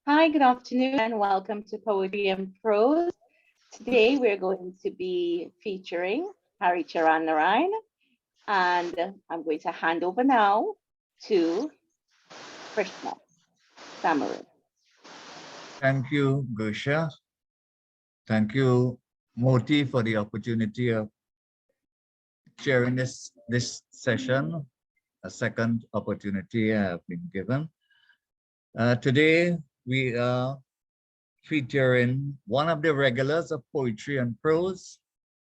Hi, good afternoon, and welcome to Poetry and Prose. Today we're going to be featuring Harricharan Narine, and I'm going to hand over now to Fisherman. Samarin. Thank you, Gusha. Thank you, Moti, for the opportunity of sharing this session, a second opportunity I have been given. Today, we are featuring one of the regulars of Poetry and Prose,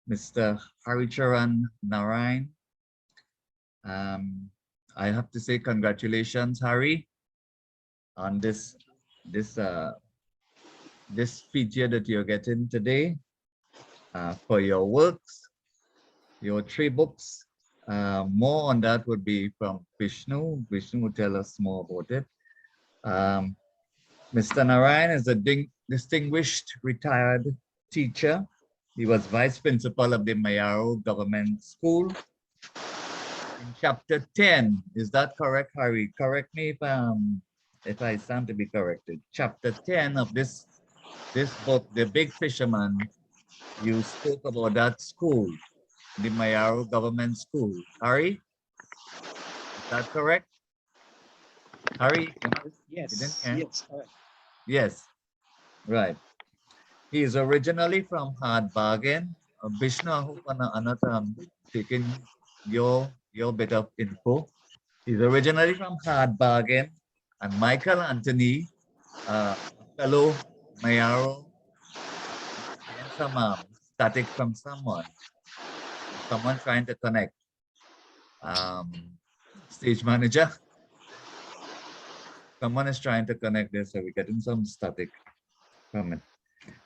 Mr. Harricharan Narine. I have to say congratulations, Harry, on this feature that you're getting today for your works, your 3 books. More on that would be from Vishnu. Vishnu will tell us more about it. Mr. Narayan is a distinguished retired teacher. He was vice principal of the Mayaro Government School. In chapter 10, is that correct, Harry? Correct me if I stand to be corrected. Chapter 10 of this book, The Big Fisherman, you spoke about that school, the Mayaro Government School. Harry, is that correct? Harry, Yes, correct. Yes, right. He is originally from Hard Bargain. Vishnu, I hope I'm not taking your bit of info. He's originally from Hard Bargain, and Michael Anthony, fellow Mayaro, getting some static from someone trying to connect. Stage manager, someone is trying to connect this, so we're getting some static from it.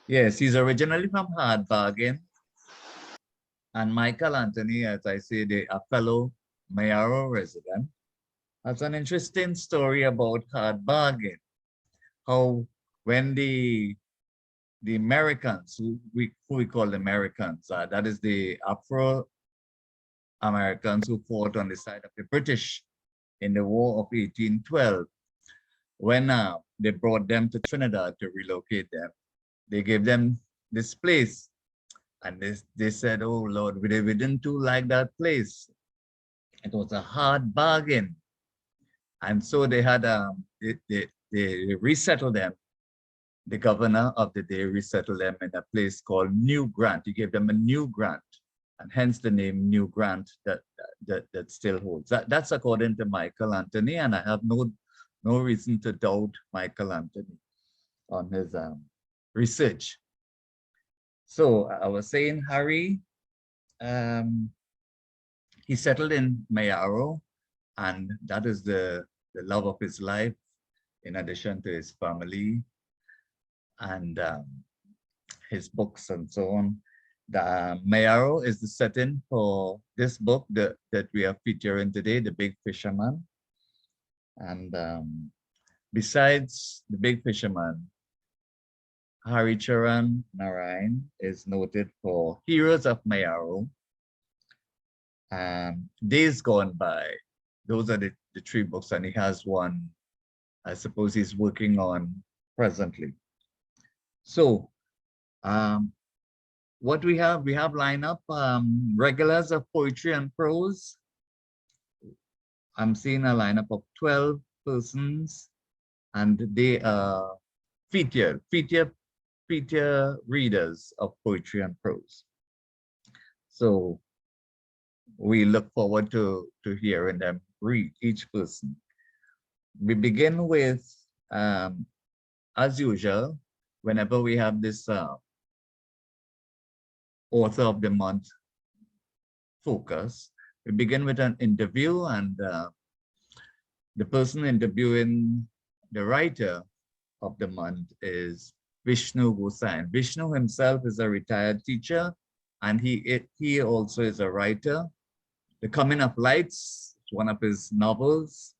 Yes, he's originally from Hard Bargain. And Michael Anthony, as I say, a fellow Mayaro resident, has an interesting story about Hard Bargain. How when the Americans, who we call the Americans, that is the Afro-Americans who fought on the side of the British in the War of 1812, when they brought them to Trinidad to relocate them, they gave them this place. And they said, oh Lord, we didn't do like that place. It was a hard bargain. And so they had, they resettled them. The governor of the day resettled them in a place called New Grant. He gave them a new grant, and hence the name New Grant that still holds. That's according to Michael Anthony, and I have no reason to doubt Michael Anthony on his research. So I was saying, Harry, he settled in Mayaro, and that is the love of his life, in addition to his family and his books and so on. The Mayaro is the setting for this book that we are featuring today, The Big Fisherman. And besides The Big Fisherman, Harricharan Narine is noted for Heroes of Mayaro, Days Gone By. Those are the 3 books, and he has one, I suppose he's working on presently. So what we have lined up regulars of Poetry and Prose. I'm seeing a lineup of 12 persons, and they are feature readers of Poetry and Prose. So we look forward to hearing them read, each person. We begin with, as usual, whenever we have this author of the month focus, we begin with an interview, and the person interviewing the writer of the month is Vishnu Gosain. Vishnu himself is a retired teacher, and he also is a writer. The Coming of Lights is one of his novels,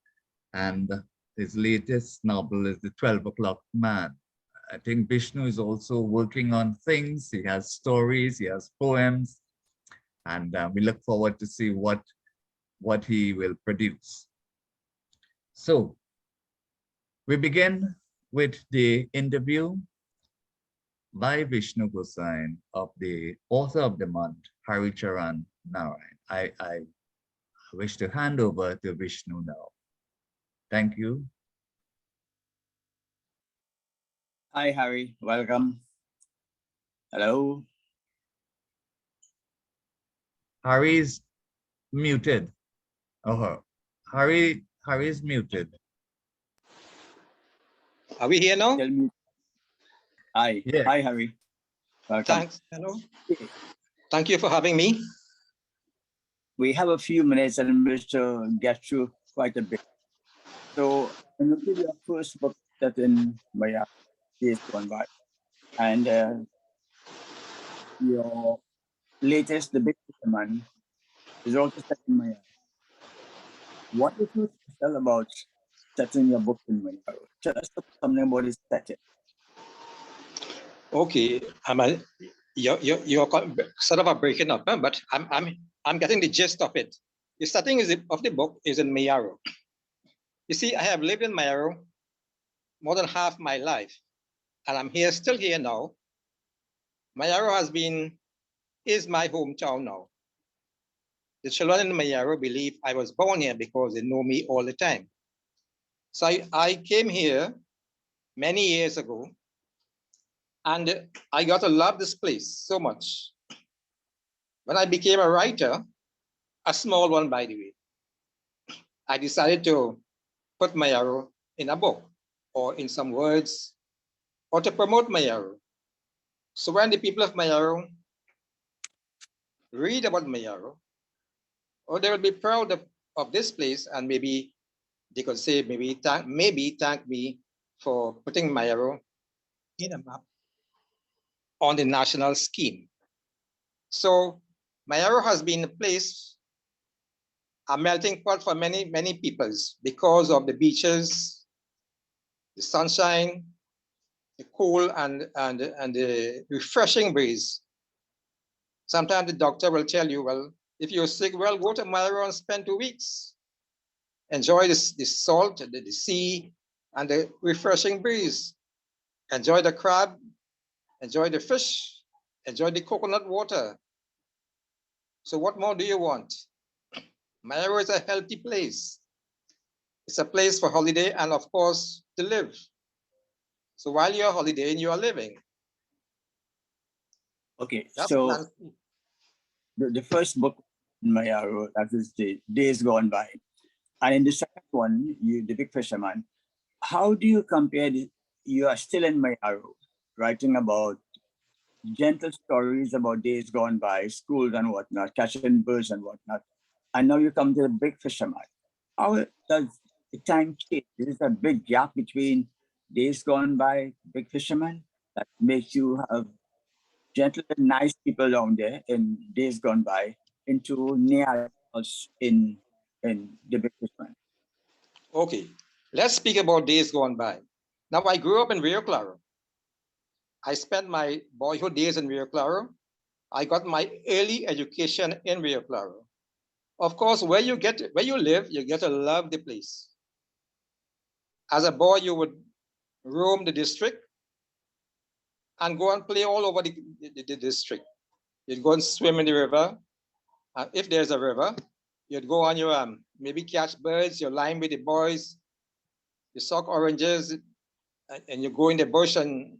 and his latest novel is The 12 O'Clock Man. I think Vishnu is also working on things. He has stories, he has poems, and we look forward to see what he will produce. So we begin with the interview by Vishnu Gosain of the author of the month, Harricharan Narine. I wish to hand over to Vishnu now. Thank you. Hi, Harry. Welcome. Hello. Harry's muted. Oh, Harry is muted. Are we here now? Tell me. Hi. Yeah. Hi, Harry. Welcome. Thanks. Hello. Thank you for having me. We have a few minutes in which to get through quite a bit. So I'm going to give you a first book that in my days gone by. And your latest, The Big Fisherman, is also set in Mayaro. What is so special about setting your book in Mayaro? Tell us something about this setting. Okay, you're sort of breaking up, huh? But I'm getting the gist of it. The setting of the book is in Mayaro. You see, I have lived in Mayaro more than half my life, and I'm still here now. Mayaro is my hometown now. The children in Mayaro believe I was born here because they know me all the time. So I came here many years ago, and I got to love this place so much. When I became a writer, a small one, by the way, I decided to put Mayaro in a book or in some words or to promote Mayaro. So when the people of Mayaro read about Mayaro, or they will be proud of this place, and maybe they could say, maybe thank me for putting Mayaro in a map on the national scheme. So Mayaro has been a place, a melting pot for many, many peoples because of the beaches, the sunshine, the cool and the refreshing breeze. Sometimes the doctor will tell you, well, if you're sick, well, go to Mayaro and spend 2 weeks. Enjoy the salt, the sea, and the refreshing breeze. Enjoy the crab, enjoy the fish, enjoy the coconut water. So what more do you want? Mayaro is a healthy place. It's a place for holiday and, of course, to live. So while you're holidaying, you are living. Okay, That's so the first book in Mayaro, that is the Days Gone By. And in the second one, The Big Fisherman, how do you compare you are still in Mayaro, writing about gentle stories about days gone by, schools and whatnot, catching birds and whatnot. And now you come to The Big Fisherman. How does the time change? Is there a big gap between Days Gone By, Big Fisherman, that makes you have gentle and nice people down there in Days Gone By into near us in The Big Fisherman? okay. Let's speak about Days Gone By. Now, I grew up in Rio Claro. I spent my boyhood days in Rio Claro. I got my early education in Rio Claro. Of course, where you live, you get to love the place. As a boy, you would roam the district and go and play all over the district. You'd go and swim in the river. If there's a river, you'd go on your maybe catch birds, you line with the boys, you suck oranges, and you go in the bush and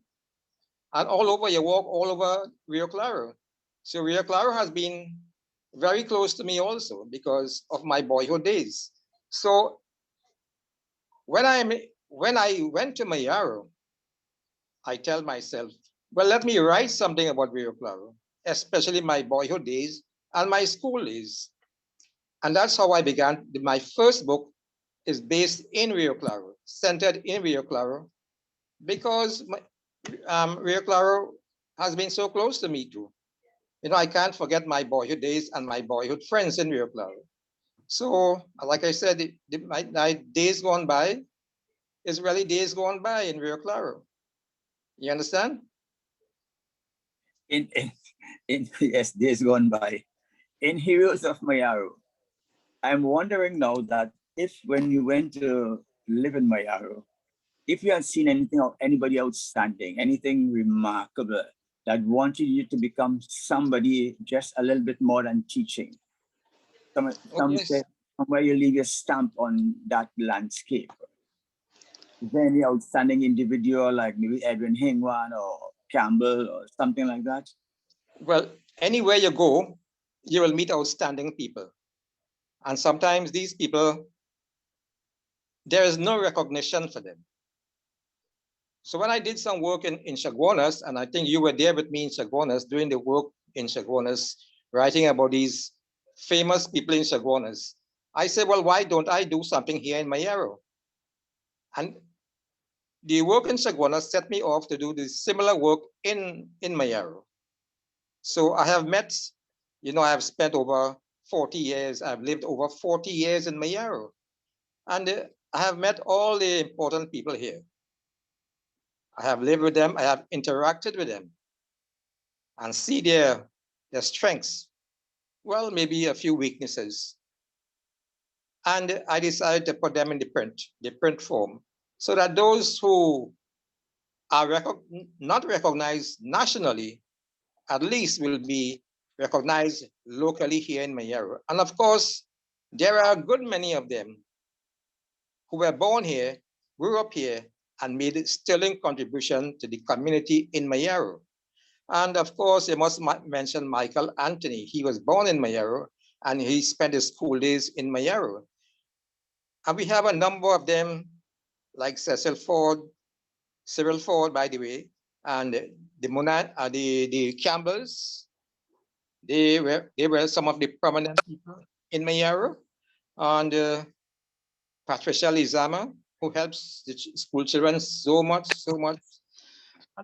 all over, you walk all over Rio Claro. So Rio Claro has been very close to me also because of my boyhood days. So when I went to Mayaro, I tell myself, well, let me write something about Rio Claro, especially my boyhood days and my school days. And that's how I began. My first book is based in Rio Claro, centered in Rio Claro, because Rio Claro has been so close to me too. You know, I can't forget my boyhood days and my boyhood friends in Rio Claro. So, like I said, my days gone by is really days gone by in Rio Claro. You understand? In yes, Days Gone By. In Heroes of Mayaro, I'm wondering now that if when you went to live in Mayaro, if you had seen anything or anybody outstanding, anything remarkable that wanted you to become somebody just a little bit more than teaching, Oh, yes. somewhere you leave your stamp on that landscape. Is there any outstanding individual like maybe Edwin Hingwan or Campbell or something like that? Well, anywhere you go, you will meet outstanding people. And sometimes these people, there is no recognition for them. So when I did some work in Chaguanas, and I think you were there with me in Chaguanas, doing the work in Chaguanas, writing about these famous people in Chaguanas, I said, well, why don't I do something here in Mayaro? And the work in Chaguanas set me off to do the similar work in Mayaro. So I have met, I have spent over 40 years, I've lived over 40 years in Mayaro. And I have met all the important people here. I have lived with them, I have interacted with them and see their strengths. Well, maybe a few weaknesses. And I decided to put them in the print form, so that those who are not recognized nationally, at least will be recognized locally here in Mayaro. And of course, there are a good many of them who were born here, grew up here, and made a sterling contribution to the community in Mayaro. And of course, I must mention Michael Anthony. He was born in Mayaro, and he spent his school days in Mayaro. And we have a number of them, like Cyril Ford, by the way, and the Campbells. They were some of the prominent people in Mayaro. And Patricia Lizama, who helps the school children so much. And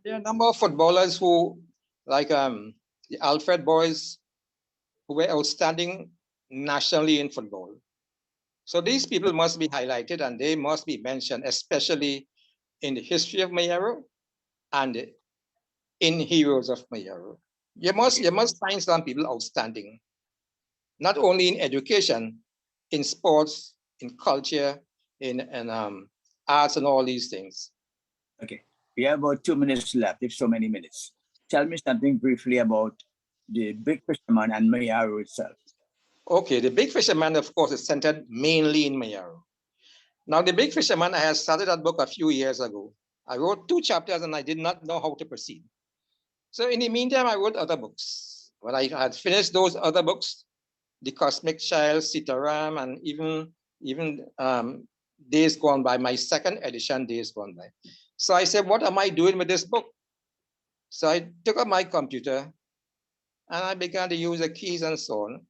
there are a number of footballers who, like the Alfred boys, who were outstanding nationally in football. So these people must be highlighted and they must be mentioned, especially in the history of Mayaro and in Heroes of Mayaro. You must find some people outstanding, not only in education, in sports, in culture, in arts and all these things. Okay, we have about 2 minutes left, if so many minutes. Tell me something briefly about the Big Fisherman and Mayaro itself. Okay, the Big Fisherman, of course, is centered mainly in Mayaro. Now, the Big Fisherman, I had started that book a few years ago. I wrote 2 chapters and I did not know how to proceed. So in the meantime, I wrote other books. When I had finished those other books, The Cosmic Child, Sitaram, and even Days Gone By, my second edition, Days Gone By. So I said, what am I doing with this book? So I took up my computer and I began to use the keys and so on.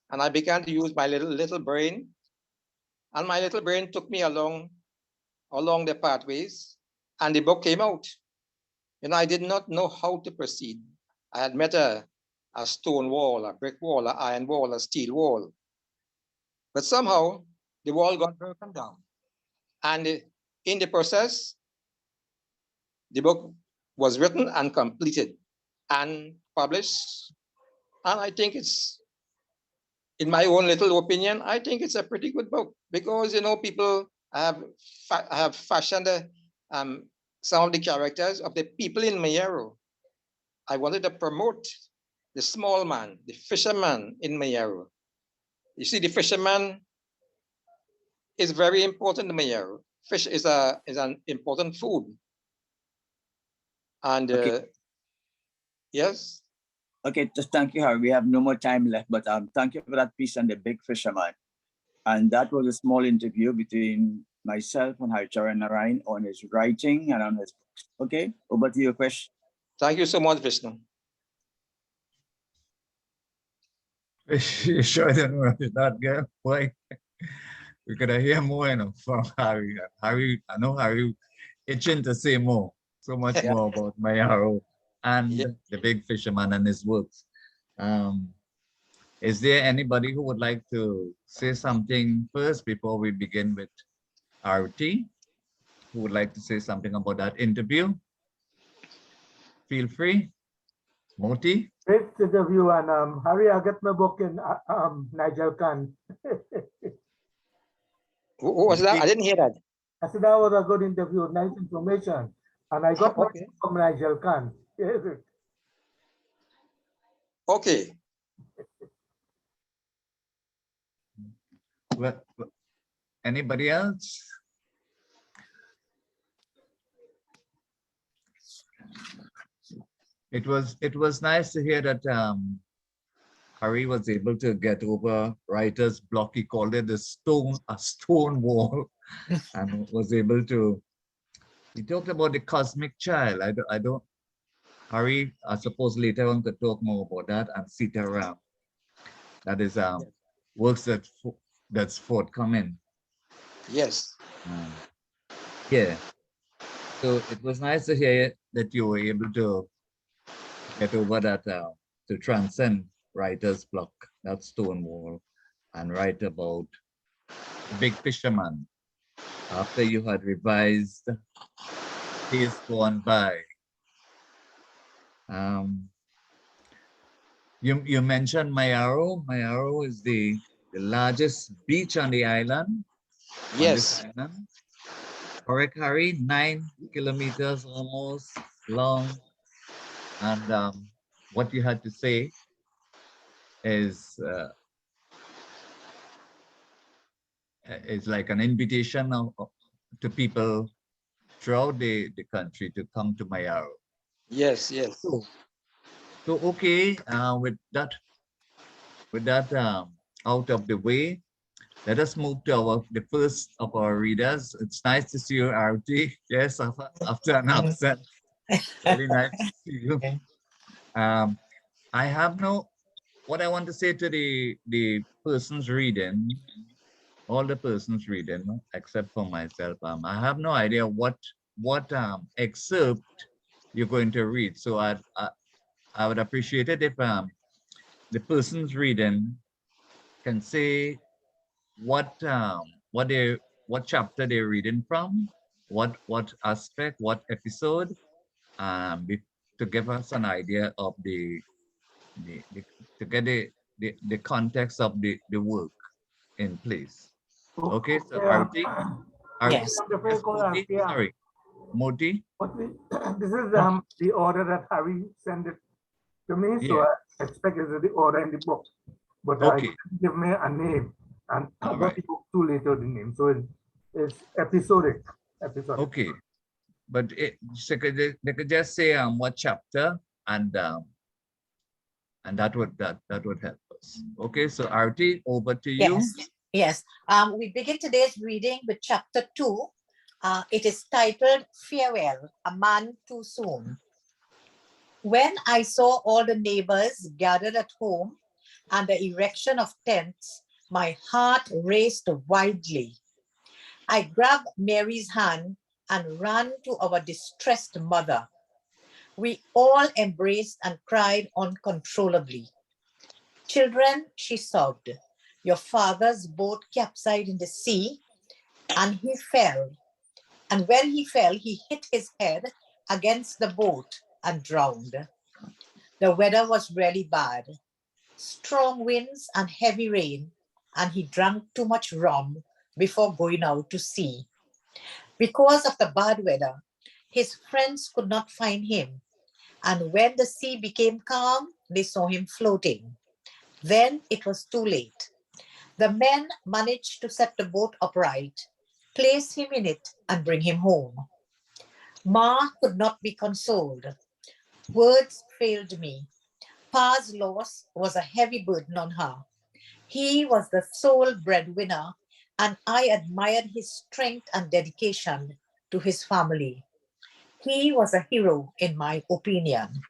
And I began to use my little brain. And my little brain took me along the pathways, and the book came out. And I did not know how to proceed. I had met a stone wall, a brick wall, an iron wall, a steel wall. But somehow the wall got broken down. And in the process, the book was written and completed and published. And I think it's, in my own little opinion, I think it's a pretty good book because, people have fashioned some of the characters of the people in Mayaro. I wanted to promote the small man, the fisherman in Mayaro. You see, the fisherman is very important in Mayaro. Fish is an important food. And okay. Yes. Okay, just thank you, Harry. We have no more time left, but thank you for that piece on the Big Fisherman. And that was a small interview between myself and Harricharan Narine on his writing and on his books. Okay, over to your question. Thank you so much, Vishnu. You sure didn't want that girl? Boy, we could hear more from Harry. Harry, I know Harry itching to say more, so much more about Mayaro and the Big Fisherman and his works. Is there anybody who would like to say something first before we begin with RT? Who would like to say something about that interview? Feel free. Moti? Great interview, and Harry, I'll get my book in Nigel Khan. Who was that? I didn't hear that. I said that was a good interview, nice information. And I got my Okay. from Nigel Khan. Yes. Okay. Well, anybody else? It was nice to hear that Harry was able to get over writer's block. He called it a stone wall, and was able to. He talked about the cosmic child. I don't. Harry, I suppose later on could talk more about that, and Sitaram. That is works that's forthcoming. Yes. Yeah. So it was nice to hear that you were able to get over that, to transcend writer's block, that stone wall, and write about the big fisherman after you had revised Days Gone By. You mentioned Mayaro. Mayaro is the largest beach on the island. On this Yes. island. Correct, Harry? 9 kilometers almost long. And what you had to say is like an invitation to people throughout the country to come to Mayaro. Yes. Yes. So okay, with that out of the way, let us move to the first of our readers. It's nice to see you, RT. Yes, after an absence. Really nice to see you. I have what I want to say to the persons reading, all the persons reading, except for myself, I have no idea what excerpt you're going to read. So I would appreciate it if the persons reading can say what chapter they're reading from, what aspect, what episode, to give us an idea of the to get the context of the work in place. Okay, so Arti, Yes. yes, Moti, sorry, Moti. This is the order that Harry sent it to me, so Yeah. I expect it's the order in the book. But Okay. give me a name, and I All got right. the book too later the name, so it's episodic. Okay, but they could just say what chapter, and that would help us. Okay, so Arti, over to you. Yes. We begin today's reading with chapter 2. It is titled Farewell, A Man Too Soon. When I saw all the neighbors gathered at home and the erection of tents, my heart raced wildly. I grabbed Mary's hand and ran to our distressed mother. We all embraced and cried uncontrollably. Children, she sobbed, your father's boat capsized in the sea and he fell. And when he fell, he hit his head against the boat and drowned. The weather was really bad. Strong winds and heavy rain, and he drank too much rum before going out to sea. Because of the bad weather, his friends could not find him. And when the sea became calm, they saw him floating. Then it was too late. The men managed to set the boat upright, place him in it, and bring him home. Ma could not be consoled. Words failed me. Pa's loss was a heavy burden on her. He was the sole breadwinner, and I admired his strength and dedication to his family. He was a hero, in my opinion.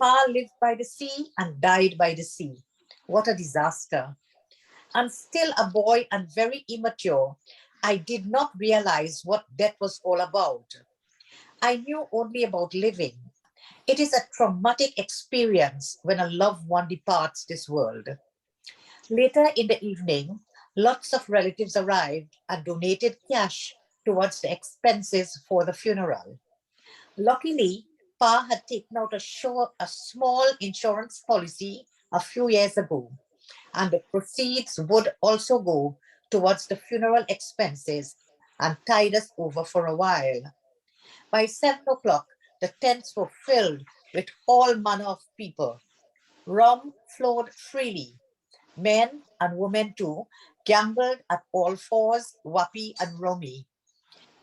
Pa lived by the sea and died by the sea. What a disaster. I'm still a boy and very immature. I did not realize what death was all about. I knew only about living. It is a traumatic experience when a loved one departs this world. Later in the evening, lots of relatives arrived and donated cash towards the expenses for the funeral. Luckily, Pa had taken out a small insurance policy a few years ago, and the proceeds would also go towards the funeral expenses and tide us over for a while. By 7 o'clock, the tents were filled with all manner of people. Rum flowed freely. Men and women too gambled at all fours, wapi and rummy.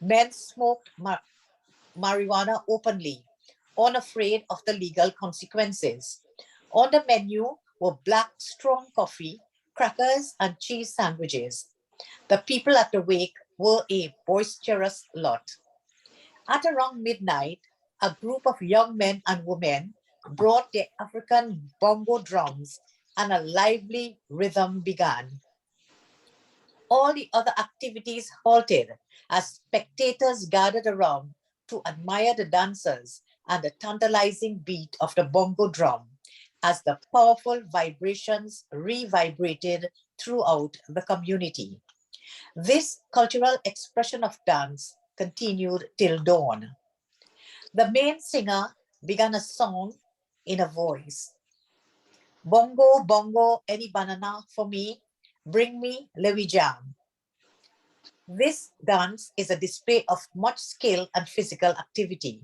Men smoked marijuana openly, unafraid of the legal consequences. On the menu were black strong coffee, crackers, and cheese sandwiches. The people at the wake were a boisterous lot. At around midnight, a group of young men and women brought their African bongo drums and a lively rhythm began. All the other activities halted as spectators gathered around to admire the dancers and the tantalizing beat of the bongo drum as the powerful vibrations reverberated throughout the community. This cultural expression of dance continued till dawn. The main singer began a song in a voice. Bongo, bongo, any banana for me, bring me Lewi jam. This dance is a display of much skill and physical activity.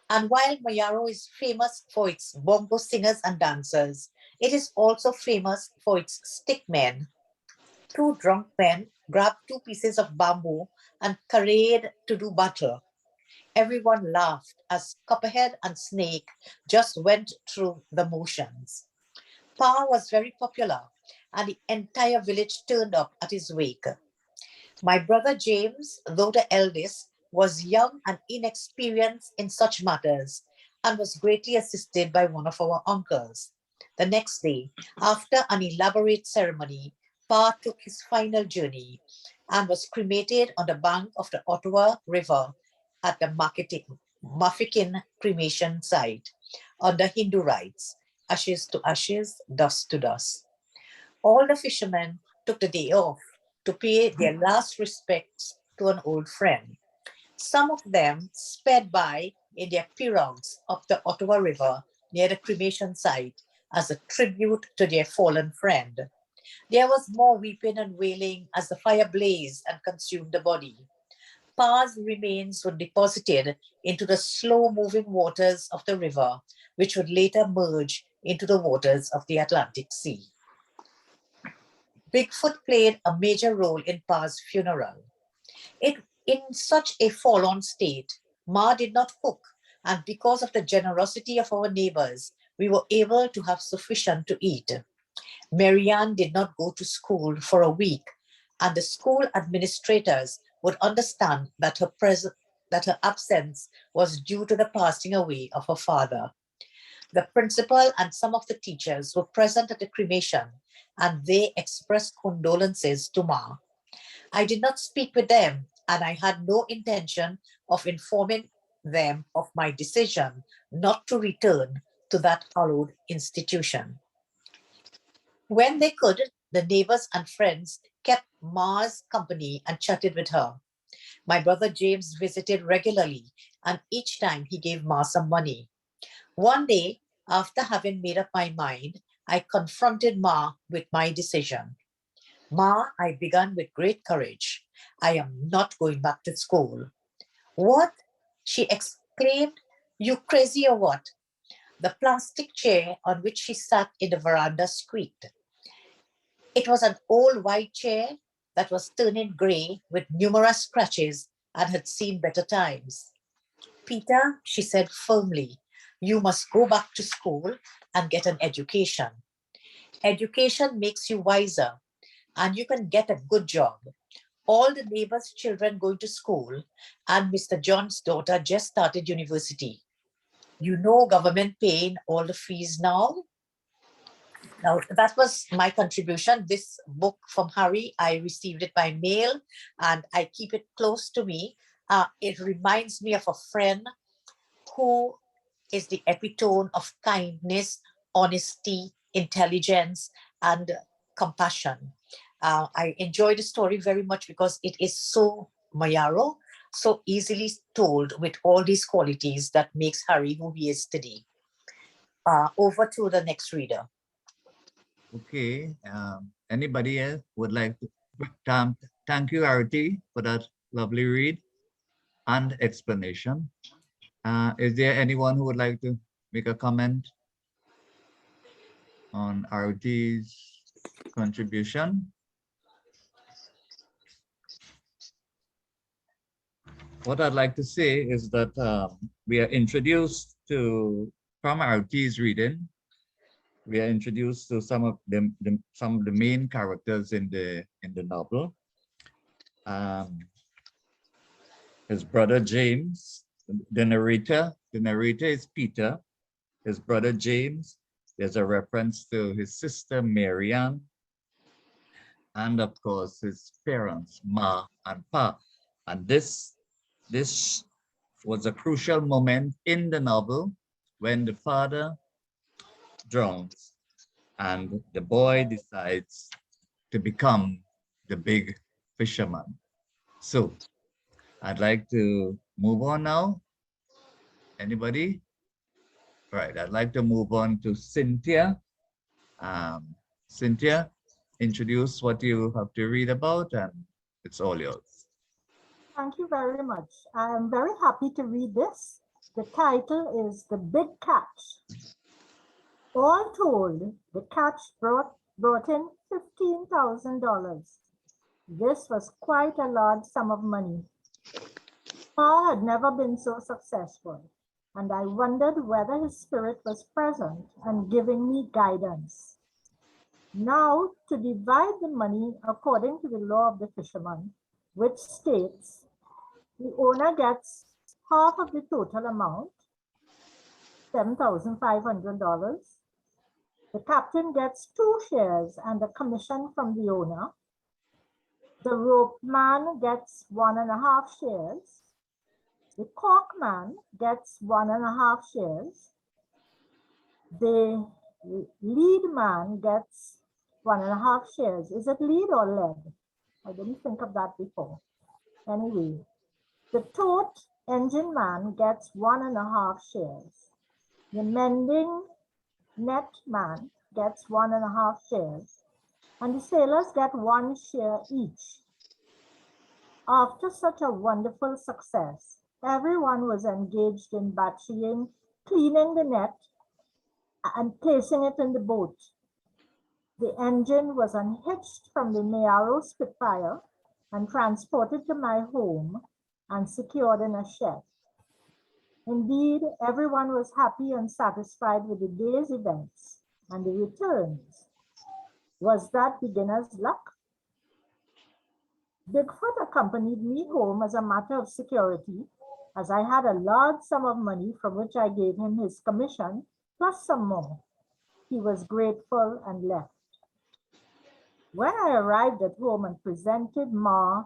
And while Mayaro is famous for its bongo singers and dancers, it is also famous for its stickmen. Two drunk men grabbed 2 pieces of bamboo and carried to do battle. Everyone laughed as Copperhead and Snake just went through the motions. Pa was very popular, and the entire village turned up at his wake. My brother James, though the eldest, was young and inexperienced in such matters and was greatly assisted by one of our uncles. The next day, after an elaborate ceremony, Pa took his final journey and was cremated on the bank of the Ottawa River at the Mafikin cremation site under Hindu rites, ashes to ashes, dust to dust. All the fishermen took the day off to pay their last respects to an old friend. Some of them sped by in their pirogues up the Ottawa River near the cremation site as a tribute to their fallen friend. There was more weeping and wailing as the fire blazed and consumed the body. Pa's remains were deposited into the slow-moving waters of the river, which would later merge into the waters of the Atlantic Sea. Bigfoot played a major role in Pa's funeral. In such a forlorn state, Ma did not cook, and because of the generosity of our neighbors, we were able to have sufficient to eat. Marianne did not go to school for a week, and the school administrators would understand that her absence was due to the passing away of her father. The principal and some of the teachers were present at the cremation, and they expressed condolences to Ma. I did not speak with them, and I had no intention of informing them of my decision not to return to that hallowed institution. When they could, the neighbors and friends kept Ma's company and chatted with her. My brother James visited regularly, and each time he gave Ma some money. One day, after having made up my mind, I confronted Ma with my decision. Ma, I began with great courage. I am not going back to school. What? She exclaimed. You crazy or what? The plastic chair on which she sat in the veranda squeaked. It was an old white chair that was turning gray with numerous scratches and had seen better times. Peter, she said firmly, you must go back to school and get an education. Education makes you wiser, and you can get a good job. All the neighbors' children going to school, and Mr. John's daughter just started university. You know government paying all the fees now? Now, that was my contribution. This book from Harry, I received it by mail, and I keep it close to me. It reminds me of a friend who is the epitome of kindness, honesty, intelligence, and compassion. I enjoy the story very much because it is so Mayaro, so easily told with all these qualities that makes Harry who he is today. Over to the next reader. Okay. Anybody else would like to thank you, Arati, for that lovely read and explanation. Is there anyone who would like to make a comment on RT's contribution? What I'd like to say is that we are introduced to, from RT's reading, we are introduced to some of the main characters in the novel. His brother James, the narrator is Peter. His brother James, there's a reference to his sister Marianne, and of course his parents, Ma and Pa. And this was a crucial moment in the novel when the father drowns and the boy decides to become the big fisherman. So I'd like to move on now. Anybody? All right, I'd like to move on to Cynthia. Cynthia, introduce what you have to read about, and it's all yours. Thank you very much. I am very happy to read this. The title is The Big Catch. All told, the catch brought in $15,000. This was quite a large sum of money. Pa had never been so successful, and I wondered whether his spirit was present and giving me guidance. Now, to divide the money according to the law of the fisherman, which states the owner gets half of the total amount, $7,500. The captain gets 2 shares and a commission from the owner. The rope man gets 1.5 shares. The cork man gets 1.5 shares. The lead man gets 1.5 shares. Is it lead or lead? I didn't think of that before. Anyway, the tote engine man gets 1.5 shares. The mending net man gets 1.5 shares. And the sailors get 1 share each. After such a wonderful success, everyone was engaged in batching, cleaning the net, and placing it in the boat. The engine was unhitched from the Mayaro Spitfire and transported to my home and secured in a shed. Indeed, everyone was happy and satisfied with the day's events and the returns. Was that beginner's luck? Bigfoot accompanied me home as a matter of security, as I had a large sum of money from which I gave him his commission, plus some more. He was grateful and left. When I arrived at home and presented Ma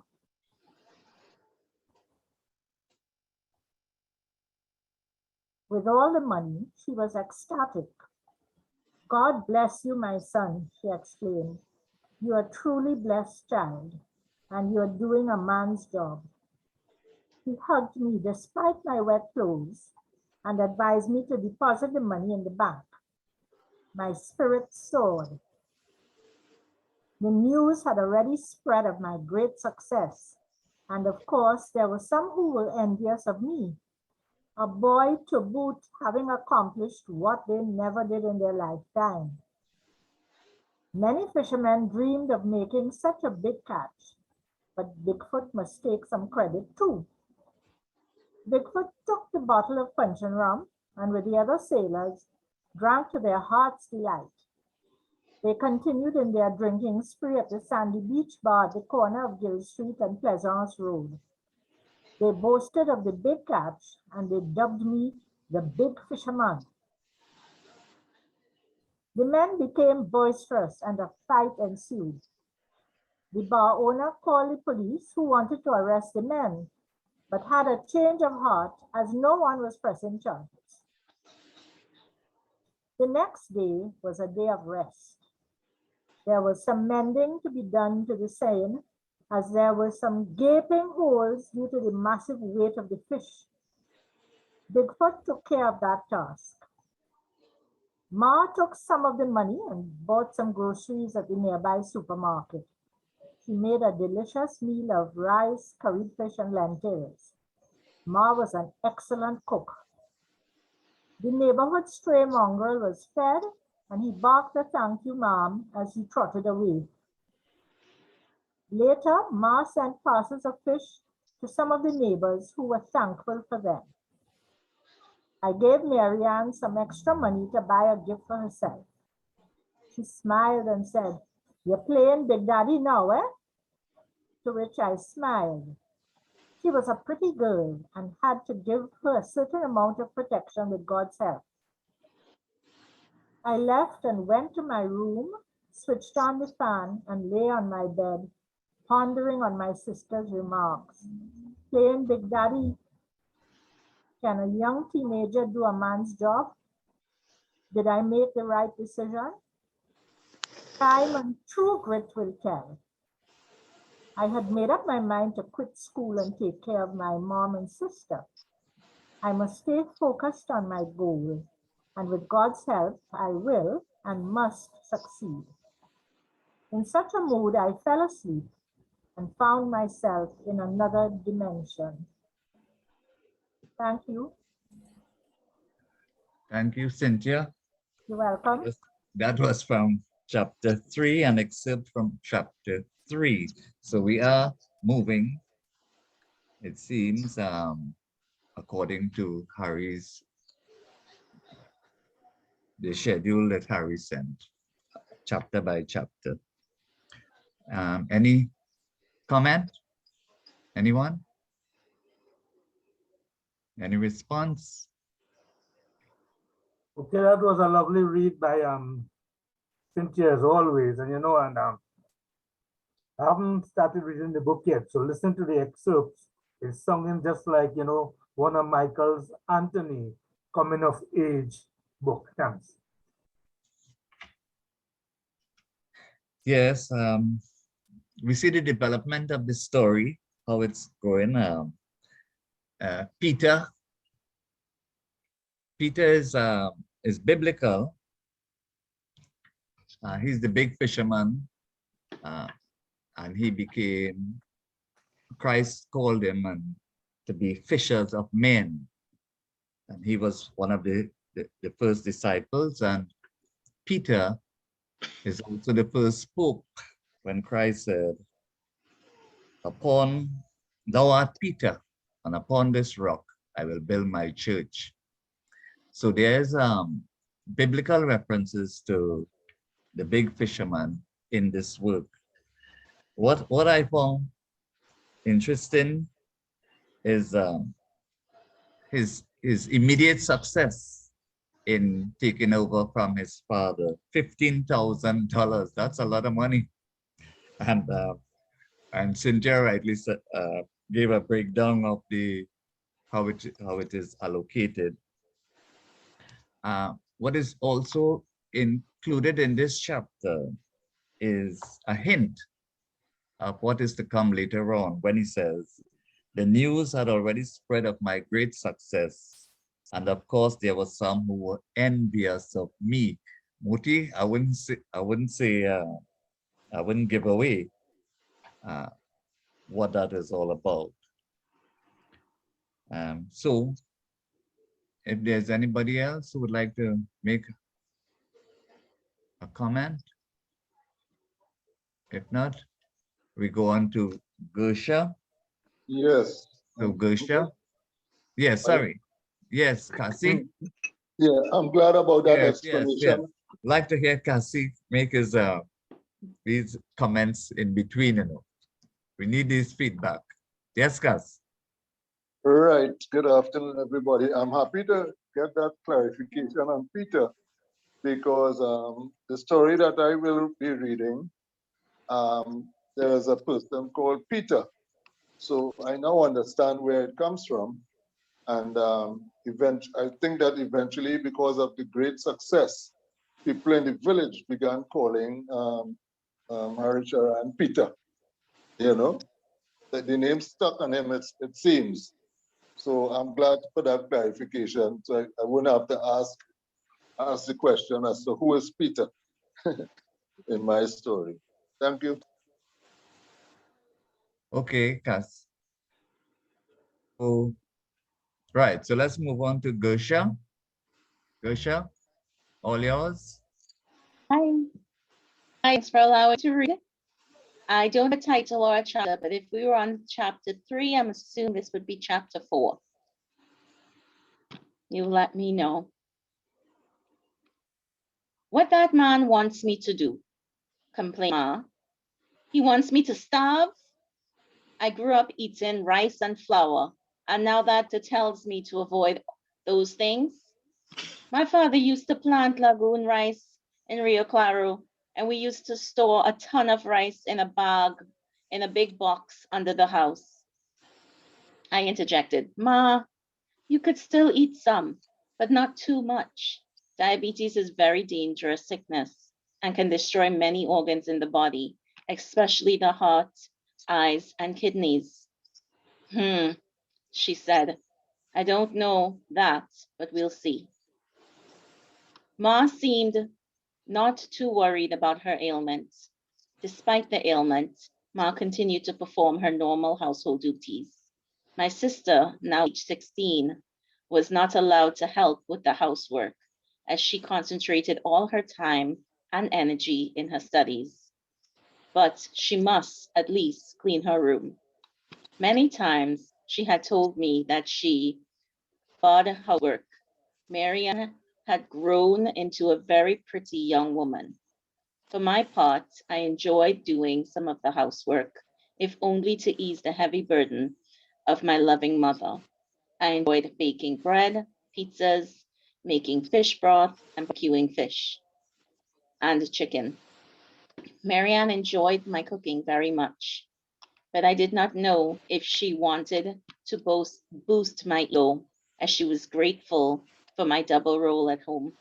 with all the money, she was ecstatic. God bless you, my son, she exclaimed. You are a truly blessed child, and you are doing a man's job. He hugged me despite my wet clothes and advised me to deposit the money in the bank. My spirit soared. The news had already spread of my great success, and of course, there were some who were envious of me. A boy to boot, having accomplished what they never did in their lifetime. Many fishermen dreamed of making such a big catch, but Bigfoot must take some credit too. Bigfoot took the bottle of punch and rum and with the other sailors drank to their heart's delight. They continued in their drinking spree at the sandy beach bar at the corner of Gill Street and Pleasance Road. They boasted of the big catch and they dubbed me the Big Fisherman. The men became boisterous and a fight ensued. The bar owner called the police who wanted to arrest the men, but had a change of heart as no one was pressing charges. The next day was a day of rest. There was some mending to be done to the seine, as there were some gaping holes due to the massive weight of the fish. Bigfoot took care of that task. Ma took some of the money and bought some groceries at the nearby supermarket. He made a delicious meal of rice, curried fish, and lentils. Ma was an excellent cook. The neighborhood stray mongrel was fed, and he barked a thank you, ma'am, as he trotted away. Later, Ma sent parcels of fish to some of the neighbors who were thankful for them. I gave Marianne some extra money to buy a gift for herself. She smiled and said, "You're playing Big Daddy now, eh?" To which I smiled. She was a pretty girl and had to give her a certain amount of protection with God's help. I left and went to my room, switched on the fan, and lay on my bed, pondering on my sister's remarks. Playing Big Daddy. Can a young teenager do a man's job? Did I make the right decision? Time and true grit will tell. I had made up my mind to quit school and take care of my mom and sister. I must stay focused on my goal, and with God's help, I will and must succeed. In such a mood, I fell asleep and found myself in another dimension. Thank you. Thank you, Cynthia. You're welcome. That was from chapter 3, an excerpt from chapter 3. So we are moving, it seems, according to the schedule that Harry sent, chapter by chapter. Any comment? Anyone? Any response? Okay, that was a lovely read by Cynthia as always. And I haven't started reading the book yet, so listen to the excerpts. It's sounding just like, one of Michael's Anthony coming of age book. Thanks. Yes, we see the development of the story, how it's going. Peter is biblical. He's the big fisherman, and Christ called him to be fishers of men. And he was one of the first disciples. And Peter is also the first pope when Christ said, "Thou art Peter, and upon this rock I will build my church." So there's biblical references to the big fisherman in this work. What I found interesting is his immediate success in taking over from his father. $15,000. That's a lot of money. And Cynthia rightly gave a breakdown of how it is allocated. What is also included in this chapter is a hint of what is to come later on when he says, "The news had already spread of my great success, and of course there were some who were envious of me." Muti, I wouldn't give away what that is all about. So if there's anybody else who would like to make a comment, if not, we go on to Gersha. Yes. So Gersha. Yes, sorry. Yes, Kasi. Yeah, I'm glad about that Yes. explanation. Like to hear Kasi make his these comments in between, We need this feedback. Yes, Kas. Right. Good afternoon, everybody. I'm happy to get that clarification on Peter, because the story that I will be reading, there's a person called Peter. So I now understand where it comes from. And I think that eventually, because of the great success, people in the village began calling Harricharan Peter. The name stuck on him, it seems. So I'm glad for that clarification. So I wouldn't have to ask the question as to who is Peter in my story. Thank you. Okay, Cass. Oh, right. So let's move on to Gersha. Gersha, all yours. Hi. Thanks for allowing me to read. I don't have a title or a chapter, but if we were on chapter 3, I'm assuming this would be chapter 4. You let me know. What that man wants me to do, complained Ma. He wants me to starve. I grew up eating rice and flour, and now that tells me to avoid those things. My father used to plant lagoon rice in Rio Claro, and we used to store a ton of rice in a bag in a big box under the house. I interjected, Ma, you could still eat some, but not too much. Diabetes is very dangerous sickness and can destroy many organs in the body, especially the heart, eyes, and kidneys. She said. I don't know that, but we'll see. Ma seemed not too worried about her ailment. Despite the ailment, Ma continued to perform her normal household duties. My sister, now age 16, was not allowed to help with the housework as she concentrated all her time and energy in her studies. But she must at least clean her room. Many times she had told me that she barred housework. Marianne had grown into a very pretty young woman. For my part, I enjoyed doing some of the housework, if only to ease the heavy burden of my loving mother. I enjoyed baking bread, pizzas, making fish broth, and barbecuing fish and chicken. Marianne enjoyed my cooking very much, but I did not know if she wanted to boost my ego, as she was grateful for my double role at home.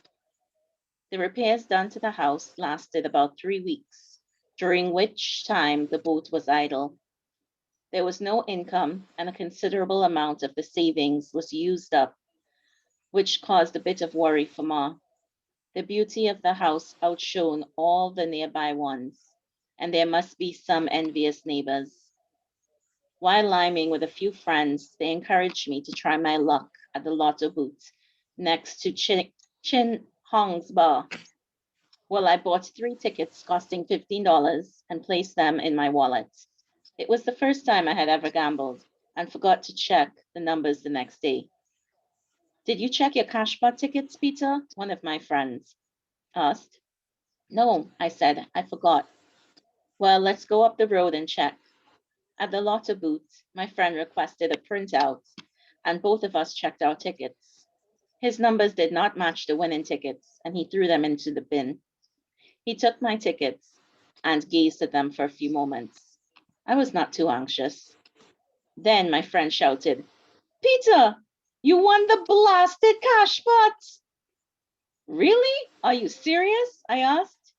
The repairs done to the house lasted about 3 weeks, during which time the boat was idle. There was no income, and a considerable amount of the savings was used up, which caused a bit of worry for Ma. The beauty of the house outshone all the nearby ones, and there must be some envious neighbors. While liming with a few friends, they encouraged me to try my luck at the lotto booth next to Chin Hong's bar. Well, I bought 3 tickets costing $15 and placed them in my wallet. It was the first time I had ever gambled and forgot to check the numbers the next day. Did you check your cashpot tickets, Peter? One of my friends asked. No, I said, I forgot. Well, let's go up the road and check. At the lotto booth, my friend requested a printout, and both of us checked our tickets. His numbers did not match the winning tickets, and he threw them into the bin. He took my tickets and gazed at them for a few moments. I was not too anxious. Then my friend shouted, Peter, you won the blasted cash pot! Really? Are you serious? I asked.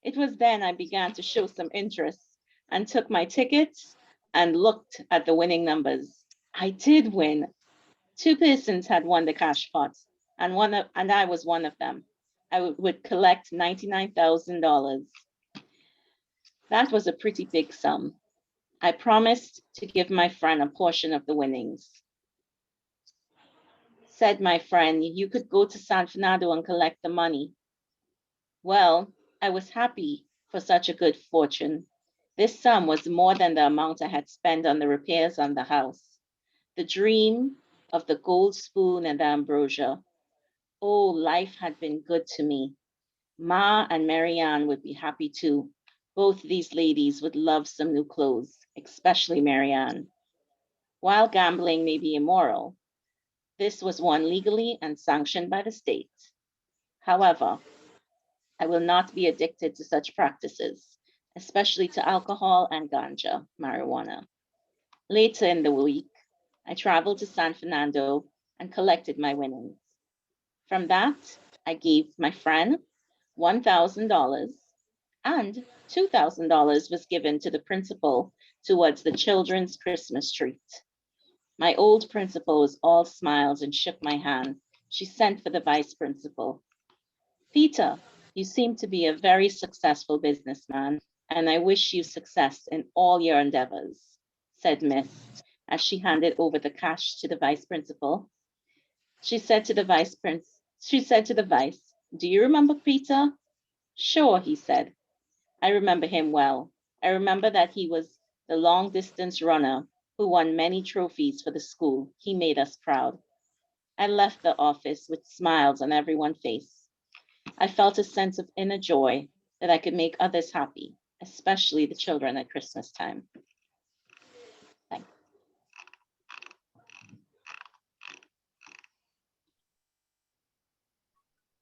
It was then I began to show some interest and took my tickets and looked at the winning numbers. I did win. 2 persons had won the cash pot, and I was one of them. I would collect $99,000. That was a pretty big sum. I promised to give my friend a portion of the winnings. Said my friend, you could go to San Fernando and collect the money. Well, I was happy for such a good fortune. This sum was more than the amount I had spent on the repairs on the house. The dream of the gold spoon and the ambrosia. Oh, life had been good to me. Ma and Marianne would be happy too. Both these ladies would love some new clothes, especially Marianne. While gambling may be immoral, this was one legally and sanctioned by the state. However, I will not be addicted to such practices, especially to alcohol and ganja, marijuana. Later in the week, I traveled to San Fernando and collected my winnings. From that, I gave my friend $1,000, and $2,000 was given to the principal towards the children's Christmas treat. My old principal was all smiles and shook my hand. She sent for the vice principal. Peter, you seem to be a very successful businessman, and I wish you success in all your endeavors. said Miss, as she handed over the cash to the vice principal. She said to the vice, "Do you remember Peter?" "Sure," he said. "I remember him well. I remember that he was the long distance runner who won many trophies for the school. He made us proud." I left the office with smiles on everyone's face. I felt a sense of inner joy that I could make others happy, especially the children at Christmas time. Thanks.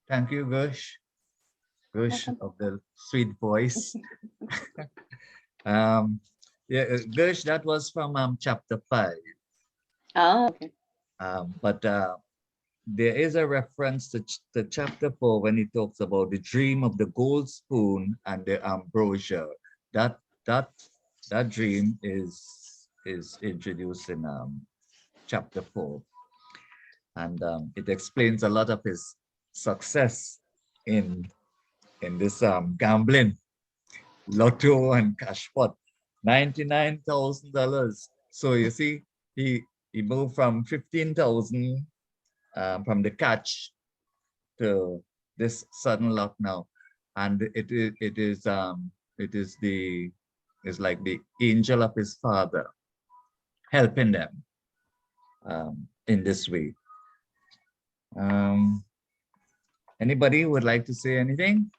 Thank you, Gush. Gush Welcome. of the sweet voice. Gush, that was from chapter 5. Oh, okay. But there is a reference to chapter 4 when he talks about the dream of the gold spoon and the ambrosia. That dream is introduced in chapter 4, and it explains a lot of his success in this gambling, lotto and cash pot, $99,000. So you see, he moved from 15,000 from the catch to this sudden luck now, and it is like the angel of his father helping them in this way. Anybody would like to say anything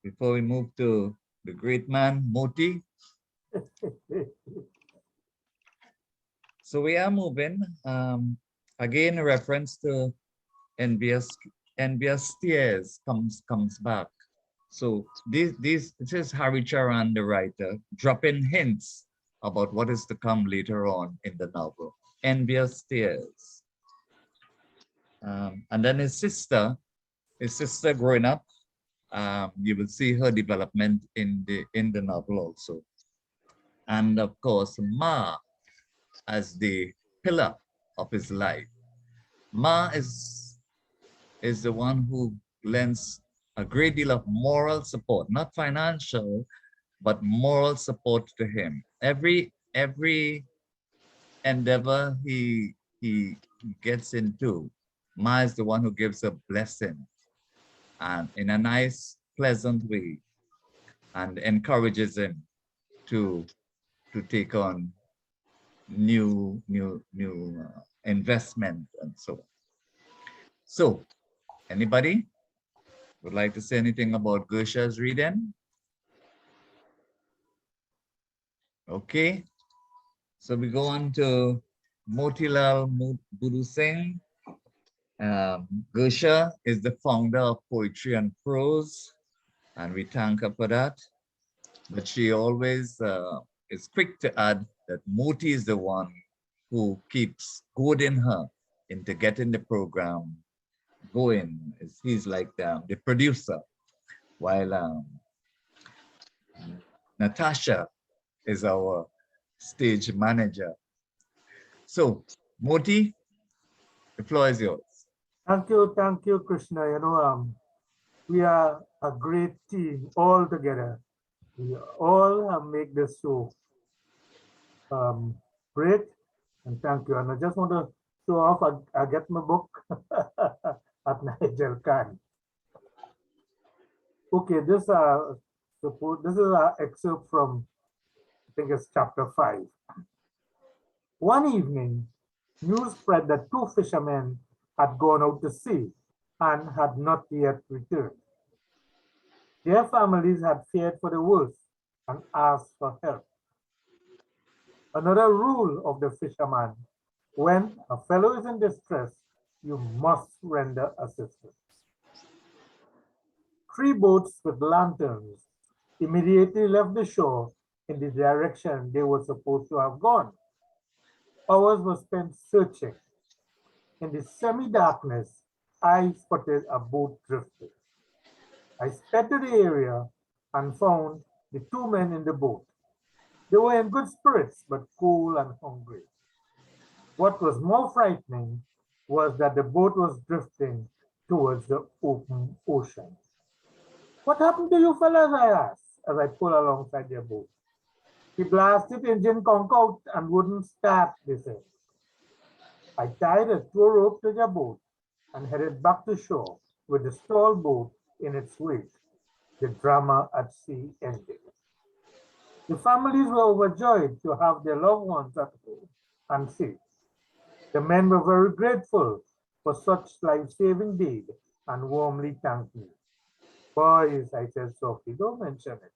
before we move to the great man Moti? So we are moving again. A reference to envious tears comes back. So this is Harricharan, the writer, dropping hints about what is to come later on in the novel. Envious tears. And then his sister growing up, you will see her development in the novel also. And of course, Ma as the pillar of his life. Ma is the one who lends a great deal of moral support, not financial, but moral support to him. Every endeavor he gets into, Ma is the one who gives a blessing, and in a nice, pleasant way, and encourages him to take on new investment and so on. So, anybody would like to say anything about Gersha's reading? Okay, so we go on to Motilal Budu Singh. Gersha is the founder of Poetry and Prose, and we thank her for that. But she always is quick to add that Moti is the one who keeps goading her into getting the program going. He's like the producer, while Natasha is our stage manager. So, Moti, the floor is yours. Thank you, Krishna. You know, we are a great team all together. We all have made this show great, and thank you. And I just want to show off. I get my book at Nigel Khan. Okay, this is an excerpt from, I think it's chapter 5. One evening, news spread that 2 fishermen had gone out to sea and had not yet returned. Their families had feared for the worst and asked for help. Another rule of the fisherman: when a fellow is in distress, you must render assistance. 3 boats with lanterns immediately left the shore in the direction they were supposed to have gone. Hours were spent searching. In the semi-darkness, I spotted a boat drifting. I sped to the area and found the 2 men in the boat. They were in good spirits, but cold and hungry. What was more frightening was that the boat was drifting towards the open ocean. "What happened to you fellas?" I asked as I pulled alongside their boat. The blasted engine conked out and wouldn't start, they said. I tied a tow rope to the boat and headed back to shore with the stalled boat in its wake. The drama at sea ended. The families were overjoyed to have their loved ones at home and safe. The men were very grateful for such life-saving deed and warmly thanked me. Boys, I said softly, don't mention it.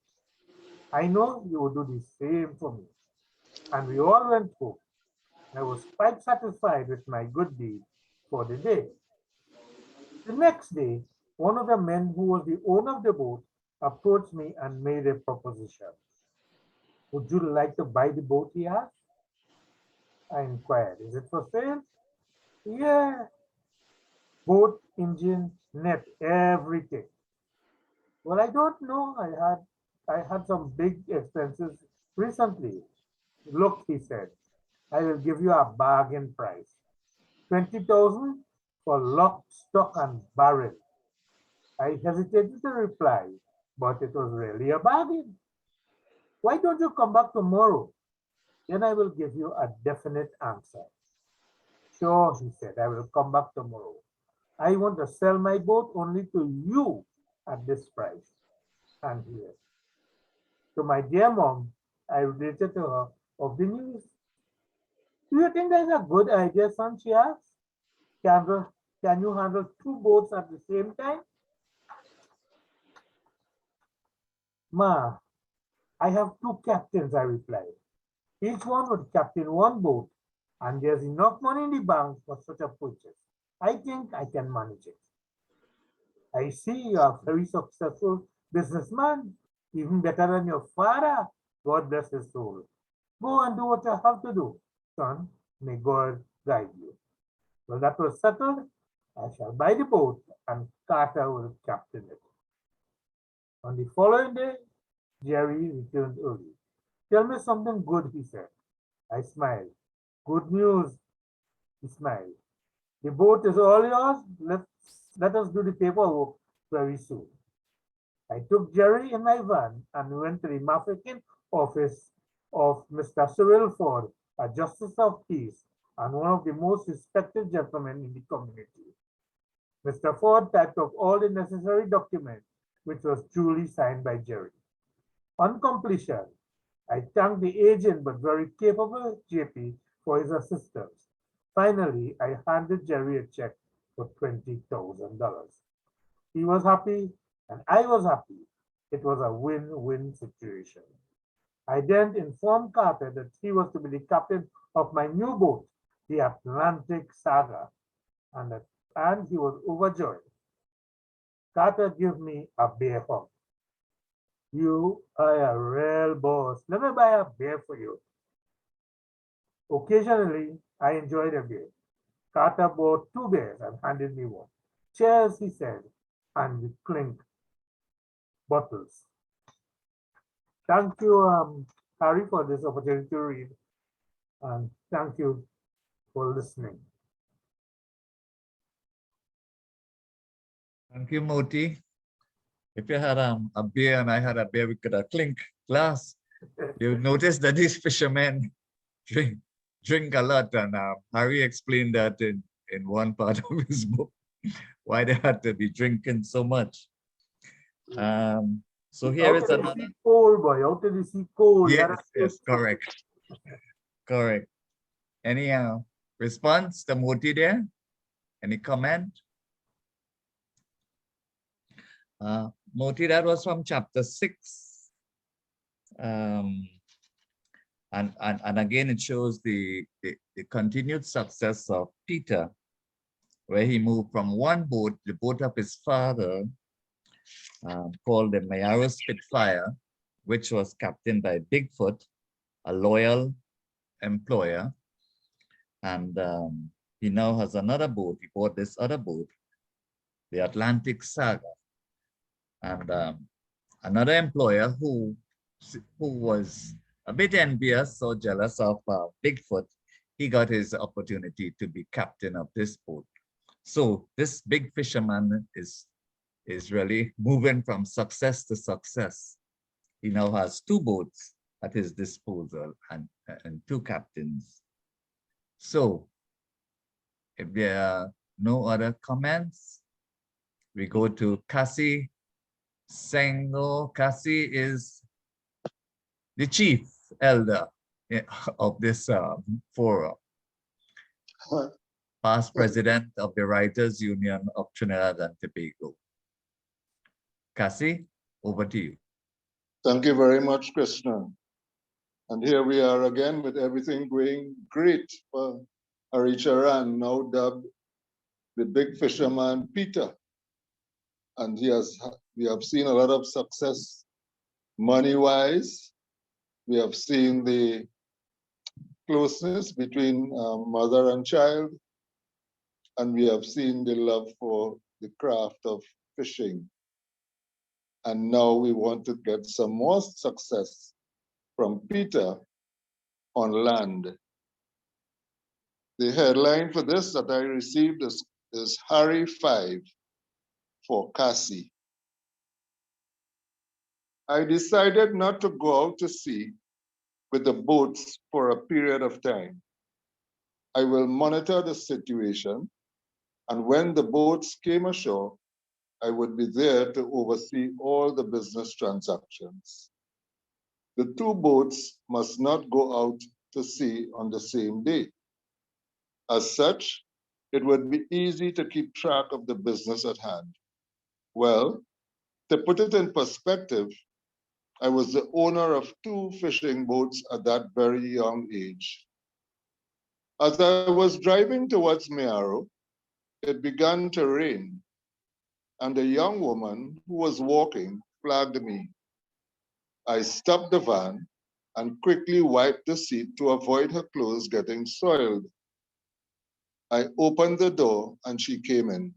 I know you would do the same for me. And we all went home. I was quite satisfied with my good deed for the day. The next day, one of the men who was the owner of the boat approached me and made a proposition. Would you like to buy the boat, he asked? I inquired, is it for sale? Yeah. Boat, engine, net, everything. Well, I don't know. I had some big expenses recently. Look, he said, I will give you a bargain price. 20,000 for lock, stock, and barrel. I hesitated to reply, but it was really a bargain. Why don't you come back tomorrow? Then I will give you a definite answer. Sure, he said, I will come back tomorrow. I want to sell my boat only to you at this price. And here. To my dear mom, I related to her of the news. Do you think that's a good idea, son? She asked. Can you handle two boats at the same time? Ma, I have two captains, I replied. Each one would captain one boat, and there's enough money in the bank for such a purchase. I think I can manage it. I see you are a very successful businessman, even better than your father. God bless his soul. Go and do what you have to do, son. May God guide you. Well, that was settled. I shall buy the boat and Carter will captain it. On the following day, Jerry returned early. Tell me something good, he said. I smiled. Good news, he smiled. The boat is all yours. Let us do the paperwork very soon. I took Jerry in my van and went to the Mafeking office of Mr. Cyril Ford, a justice of peace and one of the most respected gentlemen in the community. Mr. Ford typed up all the necessary documents, which was duly signed by Jerry. On completion, I thanked the agent but very capable JP for his assistance. Finally, I handed Jerry a check for $20,000. He was happy and I was happy. It was a win-win situation. I then informed Carter that he was to be the captain of my new boat, the Atlantic Saga, and he was overjoyed. Carter gave me a bear hug. You are a real boss. Let me buy a beer for you. Occasionally, I enjoyed a beer. Carter bought 2 beers and handed me one. Cheers, he said, and we clinked bottles. Thank you, Harry, for this opportunity to read, and thank you for listening. Thank you, Moti. If you had a beer and I had a beer, we could have clink glass. You notice that these fishermen drink a lot, and Harry explained that in one part of his book, why they had to be drinking so much. So here is another. Cold, boy, out of the sea cold. Yes, correct. Correct. Any response to Moti there? Any comment? Moti, that was from chapter 6. And again, it shows the continued success of Peter, where he moved from one boat, the boat of his father, called the Mayaro Spitfire, which was captained by Bigfoot, a loyal employer. And he now has another boat. He bought this other boat, the Atlantic Saga. And another employer who was a bit envious or jealous of Bigfoot, he got his opportunity to be captain of this boat. So this big fisherman is really moving from success to success. He now has 2 boats at his disposal and two captains. So if there are no other comments, we go to Kasi Sengo. Kasi is the chief elder of this forum, past president of the Writers Union of Trinidad and Tobago. Kasi, over to you. Thank you very much, Krishna. And here we are again with everything going great for Harricharan, now dubbed the big fisherman Peter. And we have seen a lot of success money-wise. We have seen the closeness between mother and child. And we have seen the love for the craft of fishing. And now we want to get some more success from Peter on land. The headline for this that I received is Harry 5 for Cassie. I decided not to go out to sea with the boats for a period of time. I will monitor the situation, and when the boats came ashore, I would be there to oversee all the business transactions. The two boats must not go out to sea on the same day. As such, it would be easy to keep track of the business at hand. Well, to put it in perspective, I was the owner of 2 fishing boats at that very young age. As I was driving towards Mayaro, it began to rain, and a young woman who was walking flagged me. I stopped the van and quickly wiped the seat to avoid her clothes getting soiled. I opened the door and she came in.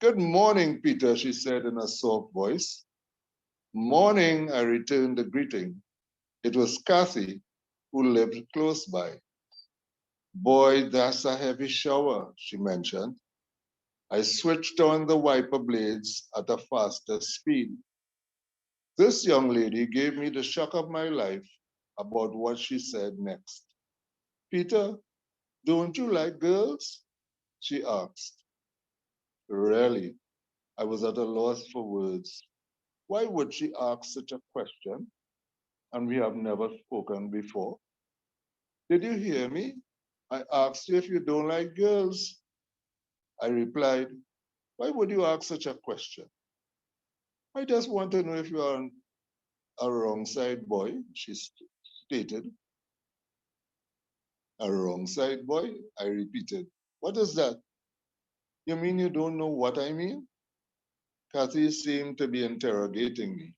"Good morning, Peter," she said in a soft voice. "Morning," I returned the greeting. It was Kathy, who lived close by. "Boy, that's a heavy shower," she mentioned. I switched on the wiper blades at a faster speed. This young lady gave me the shock of my life about what she said next. "Peter, don't you like girls?" she asked. Really, I was at a loss for words. Why would she ask such a question? And we have never spoken before. "Did you hear me? I asked you if you don't like girls." I replied, "Why would you ask such a question?" "I just want to know if you are a wrong side boy," she stated. "A wrong side boy?" I repeated. "What is that? You mean you don't know what I mean?" Kathy seemed to be interrogating me.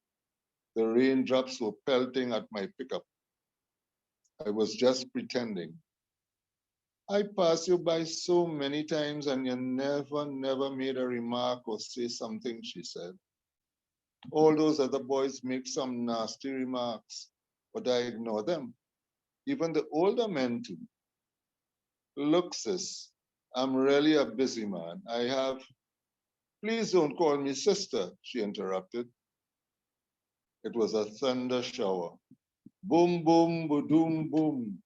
The raindrops were pelting at my pickup. I was just pretending. "I pass you by so many times and you never made a remark or say something," she said. "All those other boys make some nasty remarks, but I ignore them. Even the older men too." "Look, sis, I'm really a busy man. Please don't call me sister," she interrupted. It was a thunder shower. Boom, boom, boom, boom.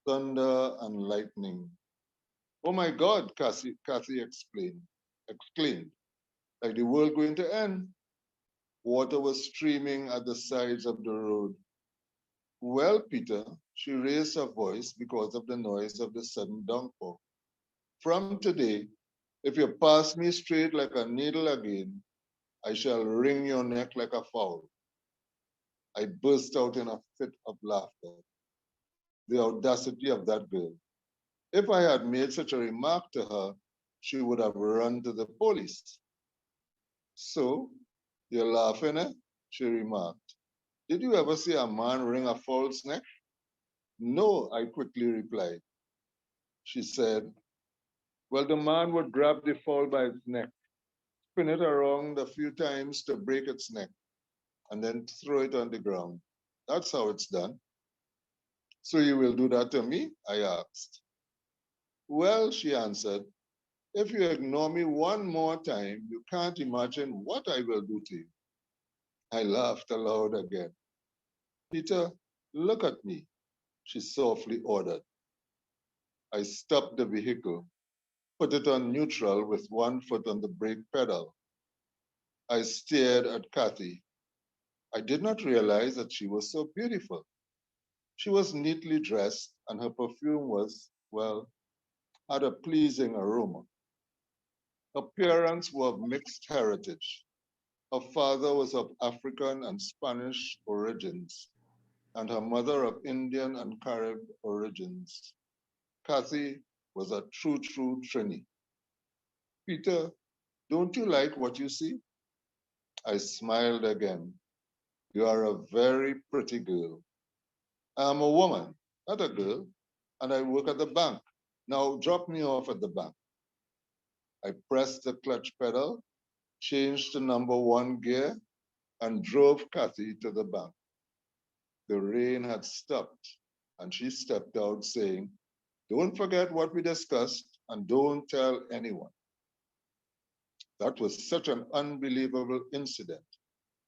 Thunder and lightning. "Oh my God," Kathy exclaimed, "like the world going to end." Water was streaming at the sides of the road. "Well, Peter," she raised her voice because of the noise of the sudden downpour. "From today, if you pass me straight like a needle again, I shall wring your neck like a fowl." I burst out in a fit of laughter. The audacity of that girl. If I had made such a remark to her, she would have run to the police. "So, you're laughing, eh?" she remarked. "Did you ever see a man wring a fowl's neck?" "No," I quickly replied. She said, "Well, the man would grab the fowl by its neck, spin it around a few times to break its neck, and then throw it on the ground. That's how it's done." "So you will do that to me?" I asked. "Well," she answered, "if you ignore me one more time, you can't imagine what I will do to you." I laughed aloud again. Peter, look at me, she softly ordered. I stopped the vehicle, put it on neutral with one foot on the brake pedal. I stared at Kathy. I did not realize that she was so beautiful. She was neatly dressed and her perfume was, well, had a pleasing aroma. Her parents were of mixed heritage. Her father was of African and Spanish origins, and her mother of Indian and Carib origins. Kathy was a true Trini. Peter, don't you like what you see? I smiled again. You are a very pretty girl. I'm a woman, not a girl, and I work at the bank. Now drop me off at the bank. I pressed the clutch pedal, changed to #1 gear, and drove Kathy to the bank. The rain had stopped, and she stepped out saying, don't forget what we discussed and don't tell anyone. That was such an unbelievable incident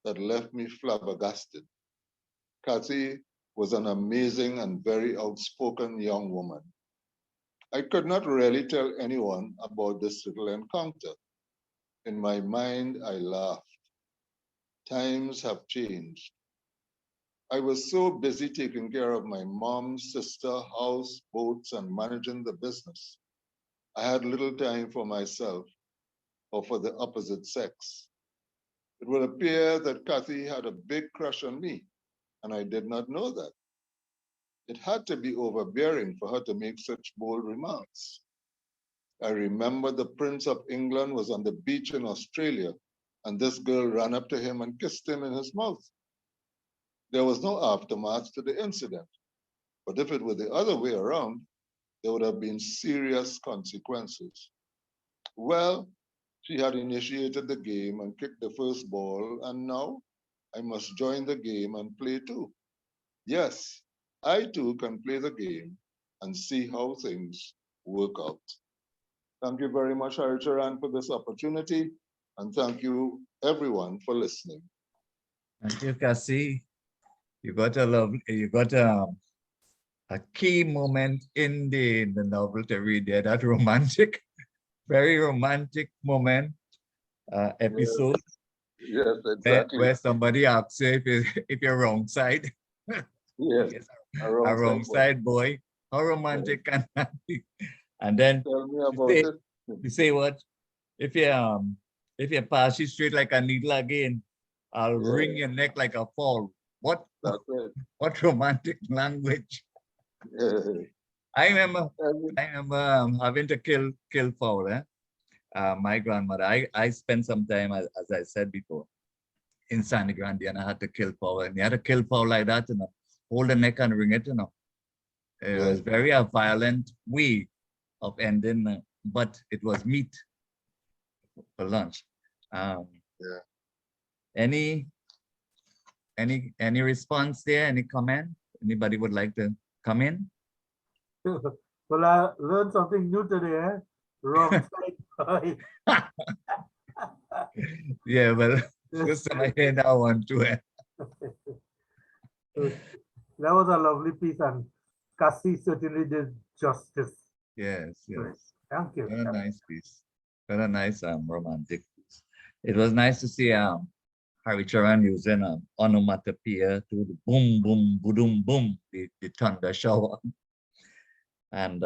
that left me flabbergasted. Kathy was an amazing and very outspoken young woman. I could not really tell anyone about this little encounter. In my mind, I laughed. Times have changed. I was so busy taking care of my mom, sister, house, boats, and managing the business. I had little time for myself or for the opposite sex. It would appear that Kathy had a big crush on me, and I did not know that. It had to be overbearing for her to make such bold remarks. I remember the Prince of England was on the beach in Australia, and this girl ran up to him and kissed him in his mouth. There was no aftermath to the incident, but if it were the other way around, there would have been serious consequences. Well, she had initiated the game and kicked the first ball, and now I must join the game and play too. Yes, I too can play the game and see how things work out. Thank you very much, Harricharan, for this opportunity, and thank you everyone for listening. Thank you, Cassie. You got a key moment in the novel to read there, that romantic, very romantic moment, episode. Yes, exactly. Where somebody asks you if you're wrong side. Yes, a wrong side boy. How romantic can that be? And then tell me about it. You say what? If you pass it straight like a needle again, I'll wring your neck like a fall. What? That's it. What romantic language? I remember having to kill fowl. My grandmother. I spent some time, as I said before, in San Grande, and I had to kill fowl. And you had to kill fowl like that, hold the neck and wring it. It was very a violent way of ending, but it was meat for lunch. Any response there? Any comment? Anybody would like to come in? Well, I learned something new today. Wrong side. Yeah, well, just I hear that one too. That was a lovely piece, and Cassie certainly did justice. Yes. Thank you. What a nice piece. What a nice romantic piece. It was nice to see Harricharan using onomatopoeia to the boom, boom, boom, boom, the thunder shower. And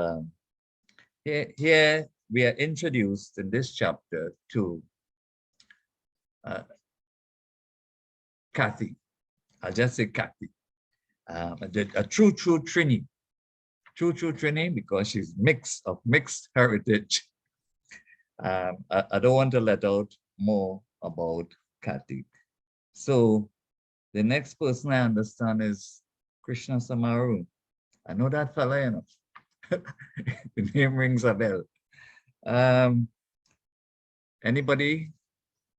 here we are introduced in this chapter to Kathy. I'll just say Kathy. A true Trini. True Trini because she's mixed heritage. I don't want to let out more about Kathy. So the next person I understand is Krishna Samaru. I know that fella enough. The name rings a bell. Anybody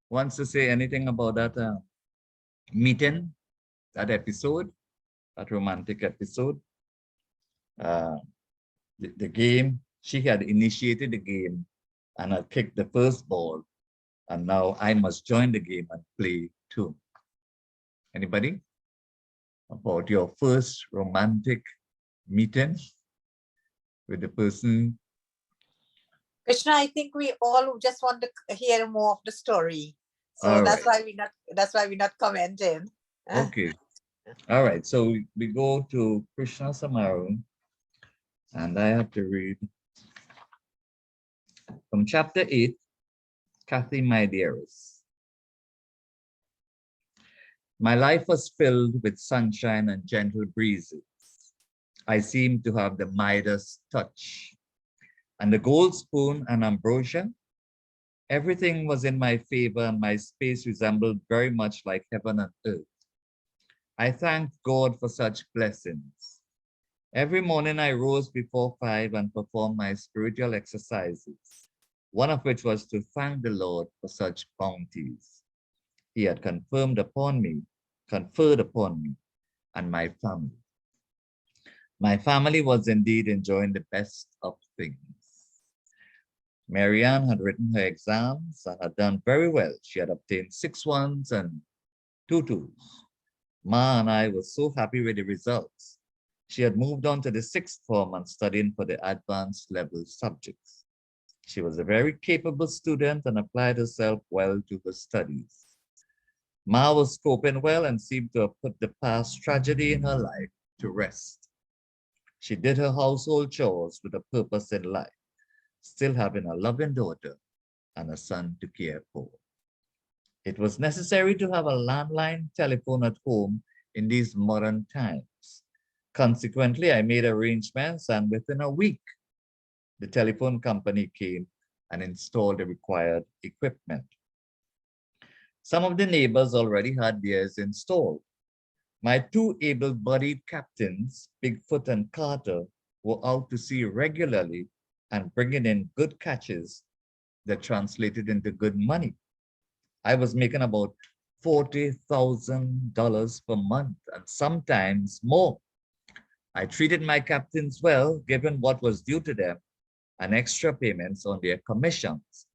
wants to say anything about that meeting, that episode, that romantic episode? The game, she had initiated the game and had kicked the first ball, and now I must join the game and play too. Anybody? about your first romantic meeting with the person. Krishna, I think we all just want to hear more of the story. So All that's right. why we're not commenting. Okay. All right. So we go to Krishna Samaru, and I have to read from chapter 8, Kathy, my dearest. My life was filled with sunshine and gentle breezes. I seemed to have the Midas touch. And the gold spoon and ambrosia, everything was in my favor, and my space resembled very much like heaven and earth. I thanked God for such blessings. Every morning I rose before 5 and performed my spiritual exercises, one of which was to thank the Lord for such bounties He had conferred upon me, and my family. My family was indeed enjoying the best of things. Marianne had written her exams and had done very well. She had obtained 6 1s and 2 2s. Ma and I were so happy with the results. She had moved on to the 6th form and studying for the advanced level subjects. She was a very capable student and applied herself well to her studies. Ma was coping well and seemed to have put the past tragedy in her life to rest. She did her household chores with a purpose in life, still having a loving daughter and a son to care for. It was necessary to have a landline telephone at home in these modern times. Consequently, I made arrangements, and within a week, the telephone company came and installed the required equipment. Some of the neighbors already had theirs installed. My 2 able-bodied captains, Bigfoot and Carter, were out to sea regularly and bringing in good catches that translated into good money. I was making about $40,000 per month and sometimes more. I treated my captains well, given what was due to them and extra payments on their commissions.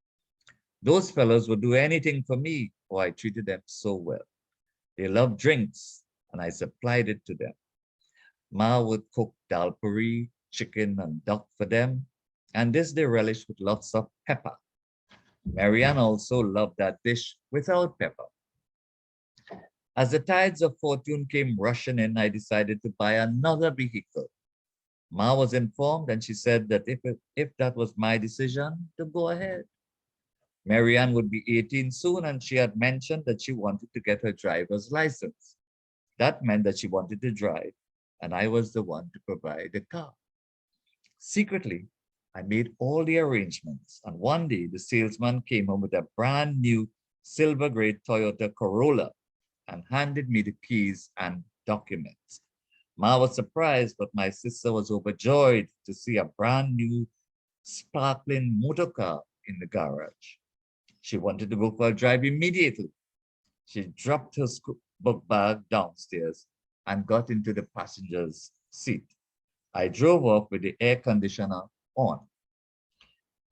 Those fellows would do anything for me, for I treated them so well. They loved drinks, and I supplied it to them. Ma would cook dal puri, chicken, and duck for them, and this they relished with lots of pepper. Marianne also loved that dish without pepper. As the tides of fortune came rushing in, I decided to buy another vehicle. Ma was informed, and she said that if that was my decision, to go ahead. Marianne would be 18 soon, and she had mentioned that she wanted to get her driver's license. That meant that she wanted to drive, and I was the one to provide the car. Secretly, I made all the arrangements, and one day the salesman came home with a brand new silver gray Toyota Corolla and handed me the keys and documents. Ma was surprised, but my sister was overjoyed to see a brand new sparkling motor car in the garage. She wanted to go for a drive immediately. She dropped her book bag downstairs and got into the passenger's seat. I drove off with the air conditioner on.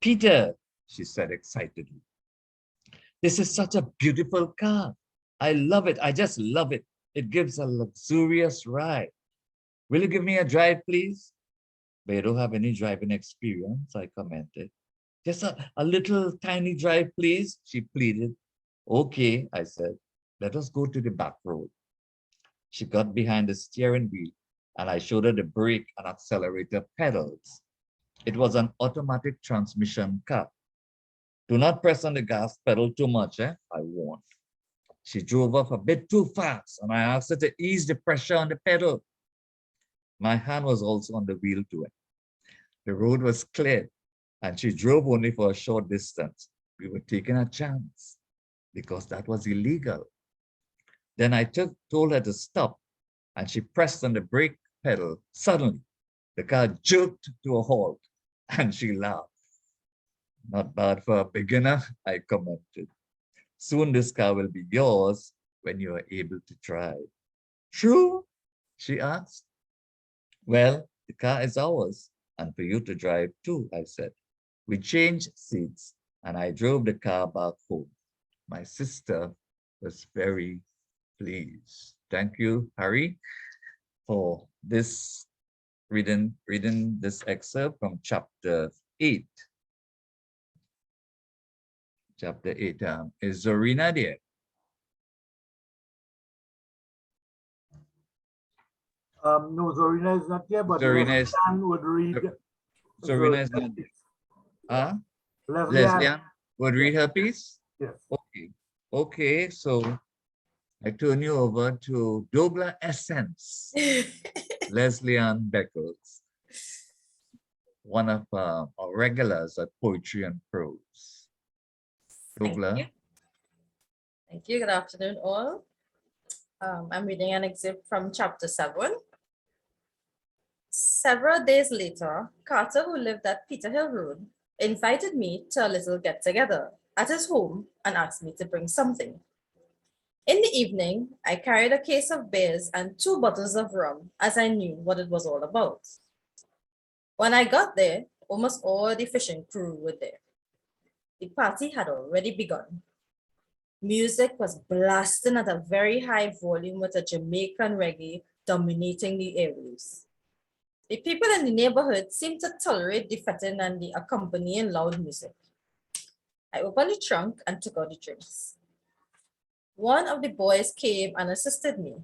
Peter, she said excitedly, this is such a beautiful car. I love it. I just love it. It gives a luxurious ride. Will you give me a drive, please? But you don't have any driving experience, I commented. Just a little tiny drive, please, she pleaded. Okay, I said, let us go to the back road. She got behind the steering wheel and I showed her the brake and accelerator pedals. It was an automatic transmission car. Do not press on the gas pedal too much, I warned. She drove off a bit too fast and I asked her to ease the pressure on the pedal. My hand was also on the wheel to it. The road was clear and she drove only for a short distance. We were taking a chance because that was illegal. Then I told her to stop and she pressed on the brake pedal. Suddenly, the car jerked to a halt and she laughed. Not bad for a beginner, I commented. Soon this car will be yours when you are able to drive. True? She asked. Well, the car is ours and for you to drive too, I said. We changed seats and I drove the car back home. My sister was very pleased. Thank you, Harry. for this reading this excerpt from chapter 8. Chapter 8. Is Zorina there? No, Zorina is not here, but Zorina is- Leslie would read. Zorina is not there. Leslie Leslie would read her piece? Yes. Okay. Okay, so I turn you over to Dobla Essence, Leslie Ann Beckles, one of our regulars at Poetry and Prose. Thank you. Dobla. Thank you. Good afternoon, all. I'm reading an excerpt from chapter 7. Several days later, Carter, who lived at Peter Hill Road, invited me to a little get-together at his home and asked me to bring something. In the evening, I carried a case of beers and 2 bottles of rum, as I knew what it was all about. When I got there, almost all the fishing crew were there. The party had already begun. Music was blasting at a very high volume with a Jamaican reggae dominating the airwaves. The people in the neighborhood seemed to tolerate the fetting and the accompanying loud music. I opened the trunk and took out the drinks. One of the boys came and assisted me.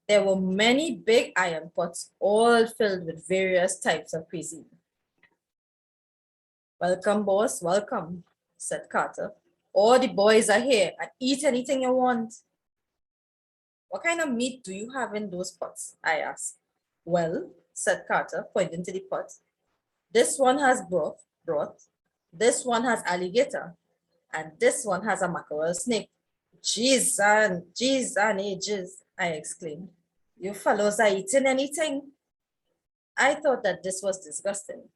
There were many big iron pots, all filled with various types of cuisine. "Welcome, boss, welcome," said Carter. "All the boys are here and eat anything you want." "What kind of meat do you have in those pots?" I asked. "Well," said Carter, pointing to the pot, "this one has broth, this one has alligator, and this one has a mackerel snake." Jeez and ages," I exclaimed. "You fellows are eating anything?" I thought that this was disgusting,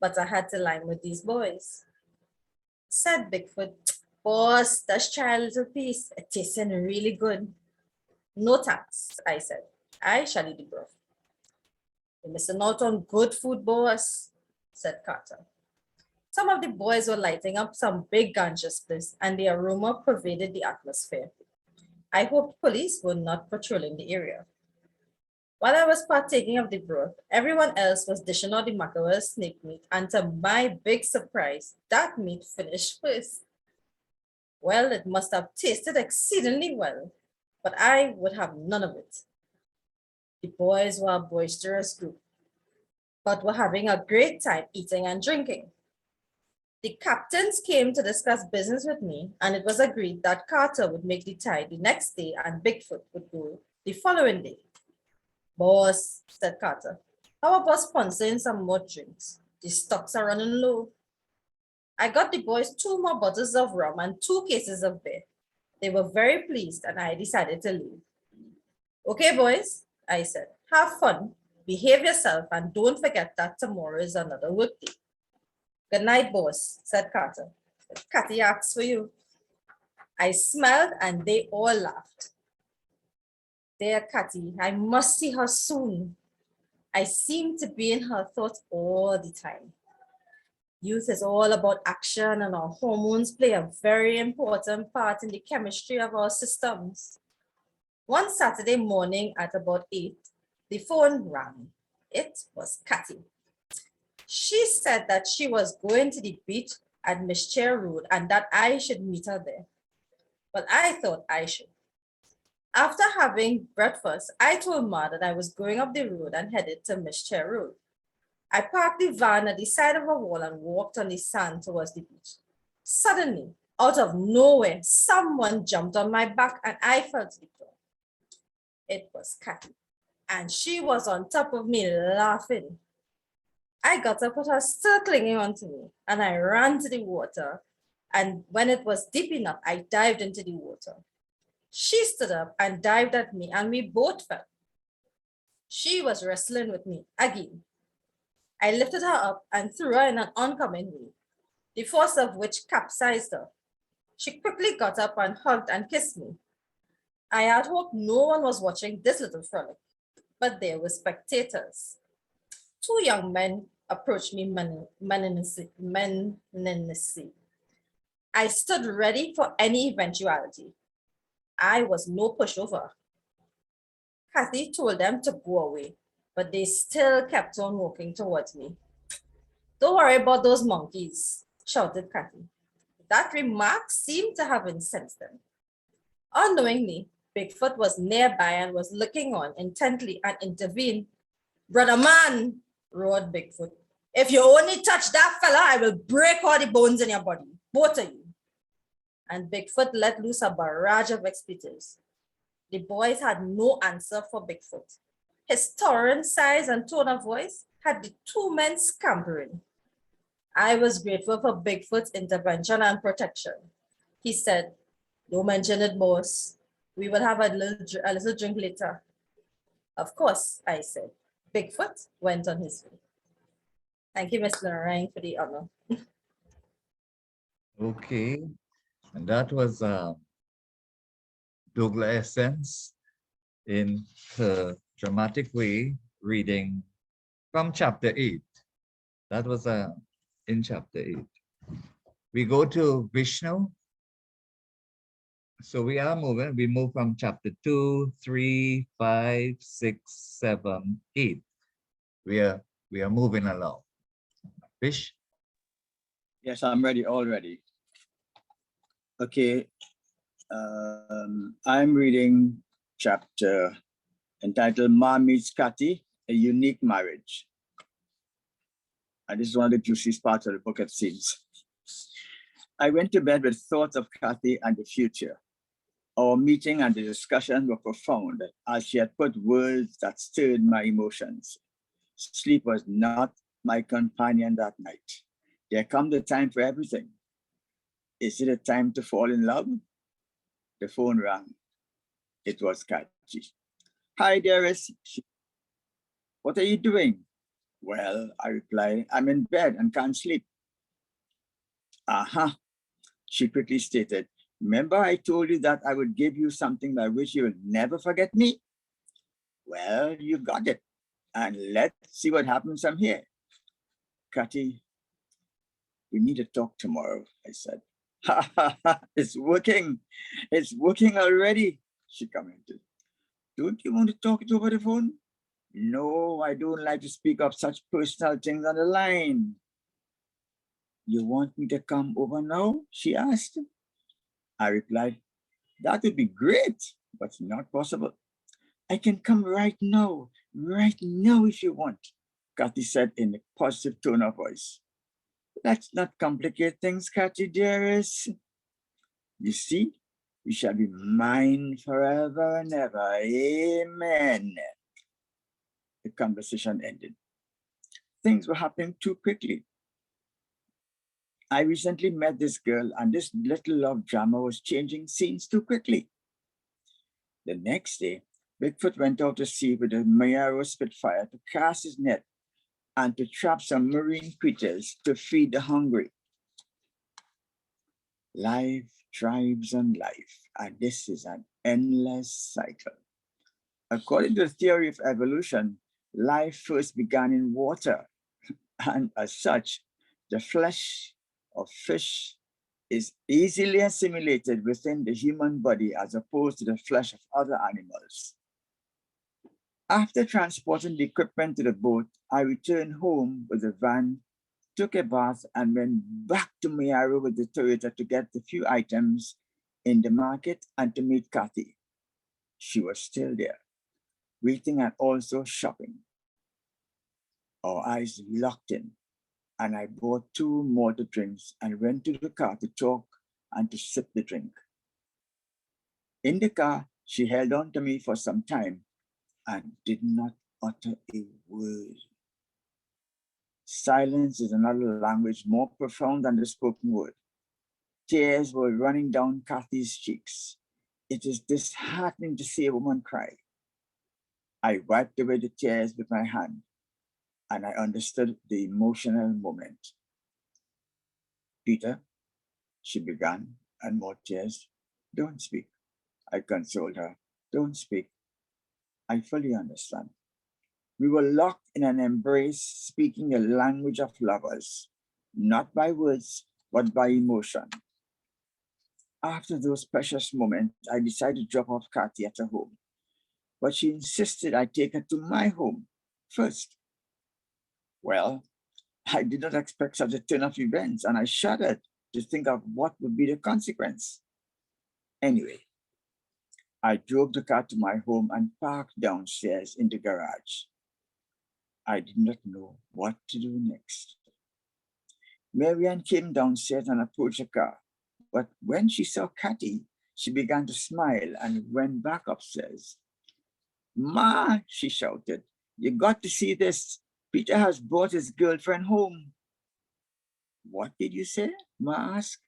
but I had to line with these boys. Said Bigfoot, "Boss, let's try a little piece. It tasting really good." "No thanks," I said. "I shall eat the broth." "You're missing out on good food, boss," said Carter. Some of the boys were lighting up some big ganja spliffs, and the aroma pervaded the atmosphere. I hoped police were not patrolling the area. While I was partaking of the broth, everyone else was dishing out the mackerel snake meat, and to my big surprise, that meat finished first. Well, it must have tasted exceedingly well, but I would have none of it. The boys were a boisterous group, but were having a great time eating and drinking. The captains came to discuss business with me, and it was agreed that Carter would make the tide the next day and Bigfoot would go the following day. "Boss," said Carter, "how about sponsoring some more drinks? The stocks are running low." I got the boys 2 more bottles of rum and 2 cases of beer. They were very pleased, and I decided to leave. "Okay, boys," I said, "have fun, behave yourself, and don't forget that tomorrow is another work day." "Good night, boss," said Carter. "Catty asks for you." I smiled and they all laughed. Dear Catty, I must see her soon. I seem to be in her thoughts all the time. Youth is all about action, and our hormones play a very important part in the chemistry of our systems. One Saturday morning at about 8, the phone rang. It was Catty. She said that she was going to the beach at Mayaro Road and that I should meet her there. Well, I thought I should. After having breakfast, I told Ma that I was going up the road and headed to Mayaro Road. I parked the van at the side of a wall and walked on the sand towards the beach. Suddenly, out of nowhere, someone jumped on my back and I fell to the floor. It was Catty, and she was on top of me laughing. I got up with her still clinging onto me, and I ran to the water, and when it was deep enough, I dived into the water. She stood up and dived at me, and we both fell. She was wrestling with me again. I lifted her up and threw her in an oncoming wave, the force of which capsized her. She quickly got up and hugged and kissed me. I had hoped no one was watching this little frolic, but there were spectators. 2 young men approached me menacingly. I stood ready for any eventuality. I was no pushover. Kathy told them to go away, but they still kept on walking towards me. Don't worry about those monkeys, shouted Kathy. That remark seemed to have incensed them. Unknowingly, Bigfoot was nearby and was looking on intently and intervened. Brother man, roared Bigfoot. If you only touch that fella, I will break all the bones in your body, both of you. And Bigfoot let loose a barrage of expletives. The boys had no answer for Bigfoot. His towering size and tone of voice had the two men scampering. I was grateful for Bigfoot's intervention and protection. He said, "Don't mention it, boss. We will have a little drink later." Of course, I said. Bigfoot went on his way. Thank you, Mr. Narine, for the honor. Okay, and that was Douglas Essence in her dramatic way reading from chapter 8. That was in chapter 8. We go to Vishnu. So we are moving. We move from chapter 2, 3, 5, 6, 7, 8. We are moving along. Vish? Yes, I'm ready already. Okay, I'm reading chapter entitled Ma Meets Cathy, A Unique Marriage. And this is one of the juiciest parts of the book, it seems. I went to bed with thoughts of Cathy and the future. Our meeting and the discussion were profound as she had put words that stirred my emotions. Sleep was not my companion that night. There comes the time for everything. Is it a time to fall in love? The phone rang. It was Cathy. Hi, dearest. What are you doing? Well, I replied, I'm in bed and can't sleep. Aha, she quickly stated. Remember I told you that I would give you something by which you will never forget me? Well, you got it. And let's see what happens from here. Cathy, we need to talk tomorrow, I said. Ha ha ha, it's working. It's working already, she commented. Don't you want to talk it over the phone? No, I don't like to speak of such personal things on the line. You want me to come over now? She asked. I replied, that would be great, but not possible. I can come right now if you want, Cathy said in a positive tone of voice. Let's not complicate things, Cathy, dearest. You see, you shall be mine forever and ever. Amen. The conversation ended. Things were happening too quickly. I recently met this girl and this little love drama was changing scenes too quickly. The next day, Bigfoot went out to sea with a Mayaro Spitfire to cast his net and to trap some marine creatures to feed the hungry. Life thrives on life, and this is an endless cycle. According to the theory of evolution, life first began in water, and as such, the flesh of fish is easily assimilated within the human body as opposed to the flesh of other animals. After transporting the equipment to the boat, I returned home with the van, took a bath, and went back to Mayaro with the Toyota to get a few items in the market and to meet Cathy. She was still there, waiting and also shopping. Our eyes locked in, and I bought 2 more drinks and went to the car to talk and to sip the drink. In the car, she held on to me for some time and did not utter a word. Silence is another language more profound than the spoken word. Tears were running down Cathy's cheeks. It is disheartening to see a woman cry. I wiped away the tears with my hand, and I understood the emotional moment. Peter, she began, and more tears. Don't speak. I consoled her. Don't speak. I fully understand. We were locked in an embrace, speaking the language of lovers, not by words, but by emotion. After those precious moments, I decided to drop off Cathy at her home. but she insisted I take her to my home first. Well, I did not expect such a turn of events, and I shuddered to think of what would be the consequence. Anyway, I drove the car to my home and parked downstairs in the garage. I did not know what to do next. Marianne came downstairs and approached the car, but when she saw Kathy, she began to smile and went back upstairs. "Ma," she shouted, "you got to see this. Peter has brought his girlfriend home." "What did you say?" Ma asked.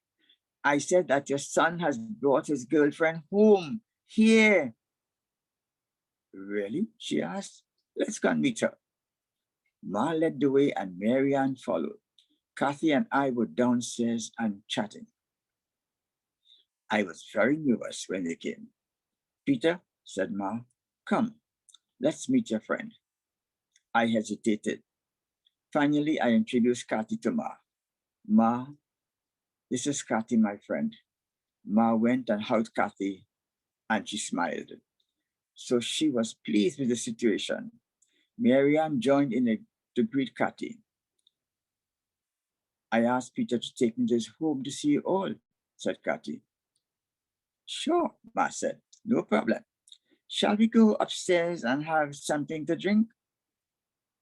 "I said that your son has brought his girlfriend home, here." "Really?" she asked. "Let's go and meet her." Ma led the way and Marianne followed. Kathy and I were downstairs and chatting. I was very nervous when they came. "Peter," said Ma, "come, let's meet your friend." I hesitated. Finally, I introduced Kathy to Ma. "Ma, this is Kathy, my friend." Ma went and hugged Kathy, and she smiled. So she was pleased with the situation. Marianne joined in to greet Kathy. "I asked Peter to take me to his home to see you all," said Kathy. "Sure," Ma said, "no problem. Shall we go upstairs and have something to drink?"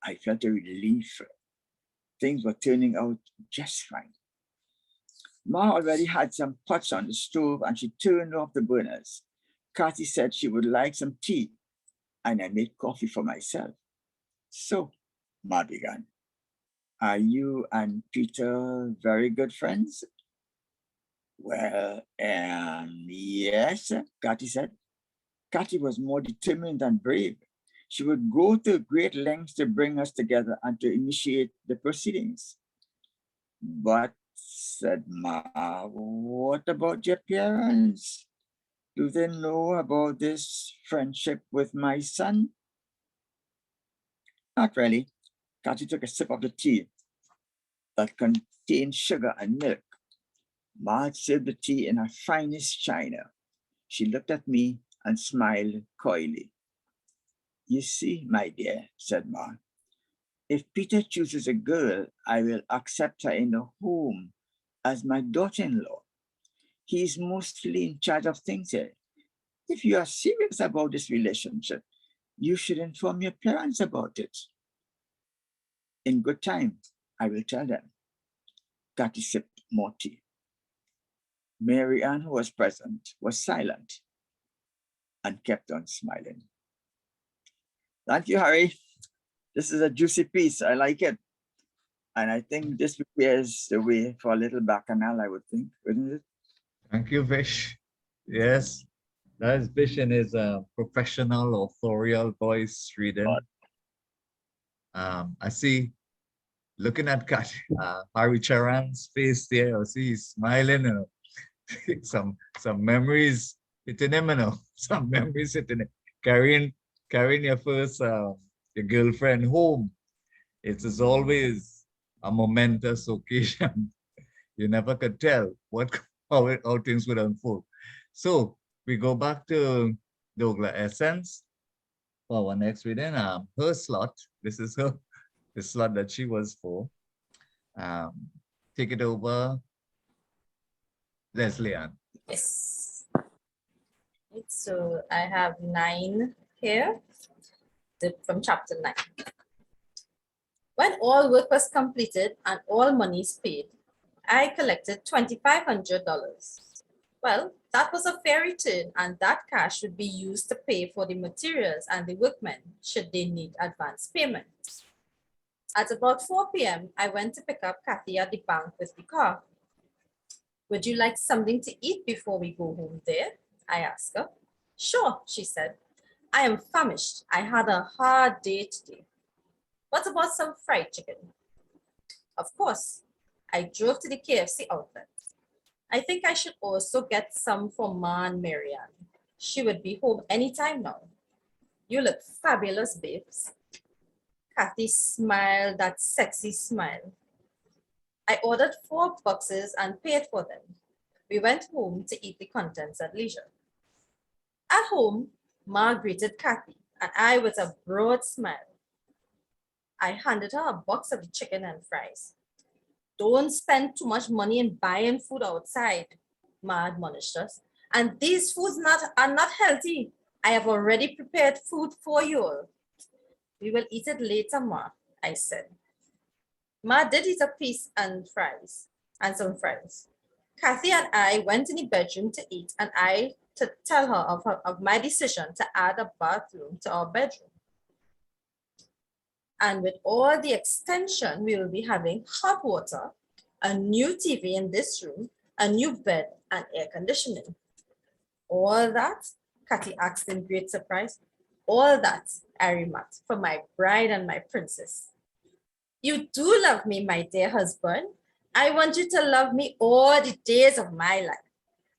I felt a relief. Things were turning out just fine. Ma already had some pots on the stove and she turned off the burners. Kathy said she would like some tea, and I made coffee for myself. "So," Ma began, "are you and Peter very good friends?" "Well, yes," Kathy said. Kathy was more determined than brave. She would go to great lengths to bring us together and to initiate the proceedings. "But," said Ma, "what about your parents? Do they know about this friendship with my son?" "Not really." Kathy took a sip of the tea that contained sugar and milk. Ma served the tea in her finest china. She looked at me and smiled coyly. "You see, my dear," said Ma, "if Peter chooses a girl, I will accept her in the home as my daughter-in-law. He is mostly in charge of things here. If you are serious about this relationship, you should inform your parents about it. In good time, I will tell them." Kathy sipped more tea. Marianne, who was present, was silent and kept on smiling. "Thank you, Harry. This is a juicy piece. I like it. And I think this prepares the way for a little bacchanal, I would think, wouldn't it?" Thank you, Vish. Yes, that is Vish in his professional authorial voice reading. I see, looking at Harricharan's face there, I see he's smiling. Some memories hitting him, some memories hitting him. Carrying your first your girlfriend home. It is always a momentous occasion. You never could tell how things would unfold. So we go back to Douglas Essence for our next reading. Her slot. This is the slot that she was for. Take it over, Leslie Ann. Yes. Right, so I have 9 here from chapter 9. When all work was completed and all monies paid, I collected $2,500. Well, that was a fair return, and that cash would be used to pay for the materials and the workmen should they need advance payment. At about 4 p.m., I went to pick up Kathy at the bank with the car. "Would you like something to eat before we go home, dear?" I asked her. "Sure," she said. "I am famished. I had a hard day today. What about some fried chicken?" Of course. I drove to the KFC outlet. I think I should also get some for Ma and Marianne. She would be home anytime now. "You look fabulous, babes." Kathy smiled that sexy smile. I ordered 4 boxes and paid for them. We went home to eat the contents at leisure. At home, Ma greeted Kathy. and I with a broad smile. I handed her a box of the chicken and fries. Don't spend too much money in buying food outside, Ma admonished us. And these foods are not healthy. I have already prepared food for you all. We will eat it later, Ma, I said. Ma did eat a piece and fries and some fries. Kathy and I went in the bedroom to eat, and I to tell her of my decision to add a bathroom to our bedroom. And with all the extension, we will be having hot water, a new TV in this room, a new bed, and air conditioning. All that, Kathy asked in great surprise. All that, I remarked, for my bride and my princess. You do love me, my dear husband. I want you to love me all the days of my life,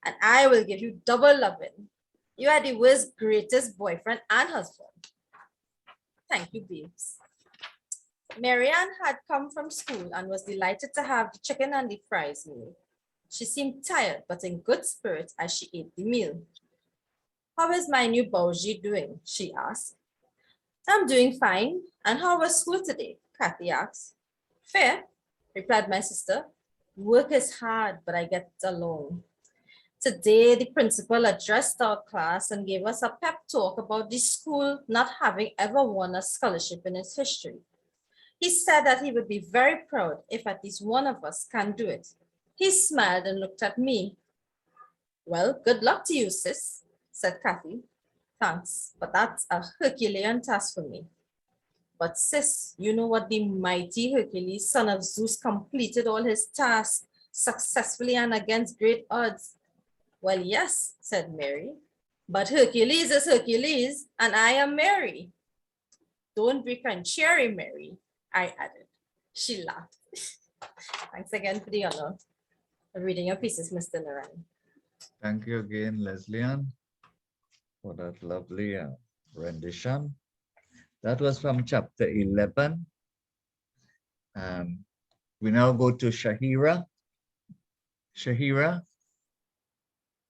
and I will give you double loving. You are the world's greatest boyfriend and husband. Thank you, babes. Marianne had come from school and was delighted to have the chicken and the fries meal. She seemed tired, but in good spirits as she ate the meal. How is my new Bougie doing? She asked. I'm doing fine. And how was school today? Kathy asked. Fair, replied my sister. Work is hard, but I get along. Today, the principal addressed our class and gave us a pep talk about the school not having ever won a scholarship in its history. He said that he would be very proud if at least one of us can do it. He smiled and looked at me. Well, good luck to you, sis, said Kathy. Thanks, but that's a Herculean task for me. But sis, you know what the mighty Hercules, son of Zeus, completed all his tasks successfully and against great odds. Well, yes, said Mary, but Hercules is Hercules, and I am Mary. Don't be contrary, Mary, I added. She laughed. Thanks again for the honor of reading your pieces, Mr. Narine. Thank you again, Leslie-Ann, for that lovely rendition. That was from chapter 11. We now go to Shahira. Shahira,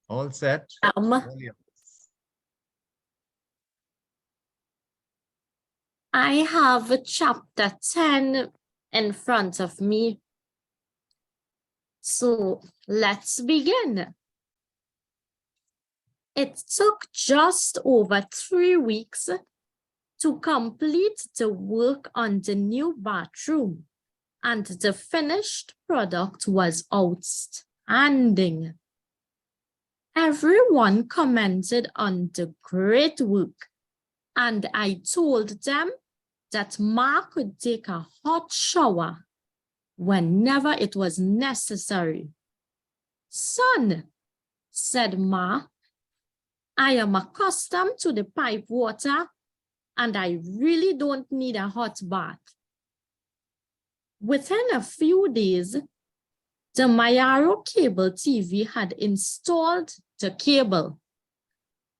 all set? I have chapter 10 in front of me. So let's begin. It took just over 3 weeks to complete the work on the new bathroom, and the finished product was outstanding. Everyone commented on the great work, and I told them that Ma could take a hot shower whenever it was necessary. Son, said Ma, I am accustomed to the pipe water, and I really don't need a hot bath. Within a few days, the Mayaro cable TV had installed the cable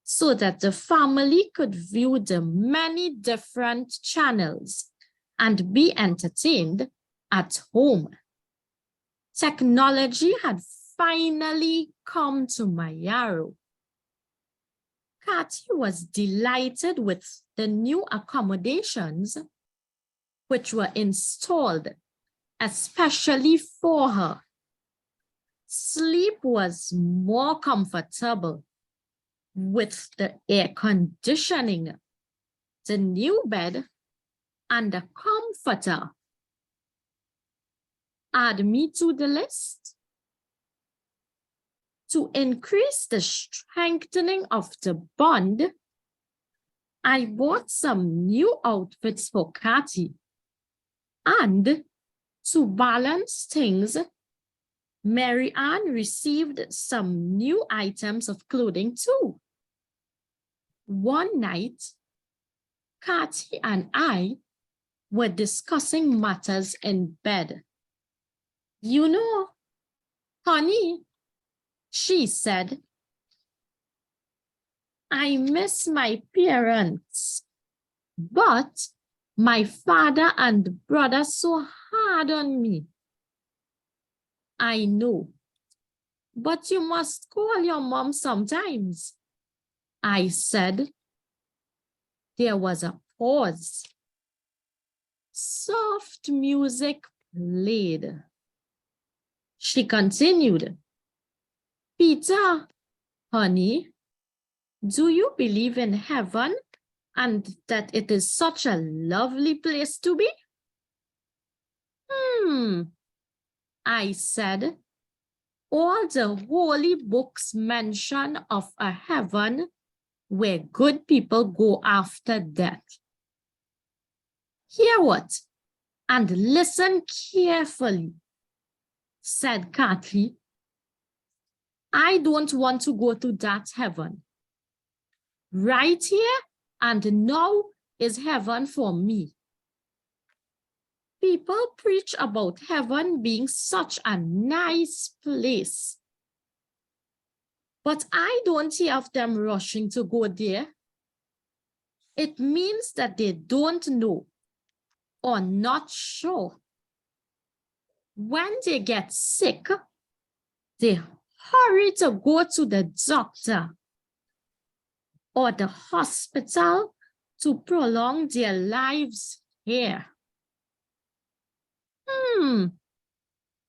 so that the family could view the many different channels and be entertained at home. Technology had finally come to Mayaro. Kathy was delighted with the new accommodations which were installed especially for her. Sleep was more comfortable with the air conditioning, the new bed, and a comforter. Add me to the list. To increase the strengthening of the bond, I bought some new outfits for Kathy. And to balance things, Marianne received some new items of clothing too. One night, Kathy and I were discussing matters in bed. You know, honey, she said, I miss my parents, but my father and brother so hard on me. I know, but you must call your mom sometimes, I said. There was a pause. Soft music played. She continued, Peter, honey, do you believe in heaven and that it is such a lovely place to be? I said, all the holy books mention of a heaven where good people go after death. Hear what? And listen carefully, said Kathy. I don't want to go to that heaven. Right here and now is heaven for me. People preach about heaven being such a nice place. But I don't hear of them rushing to go there. It means that they don't know or not sure. When they get sick, they hurry to go to the doctor or the hospital to prolong their lives here.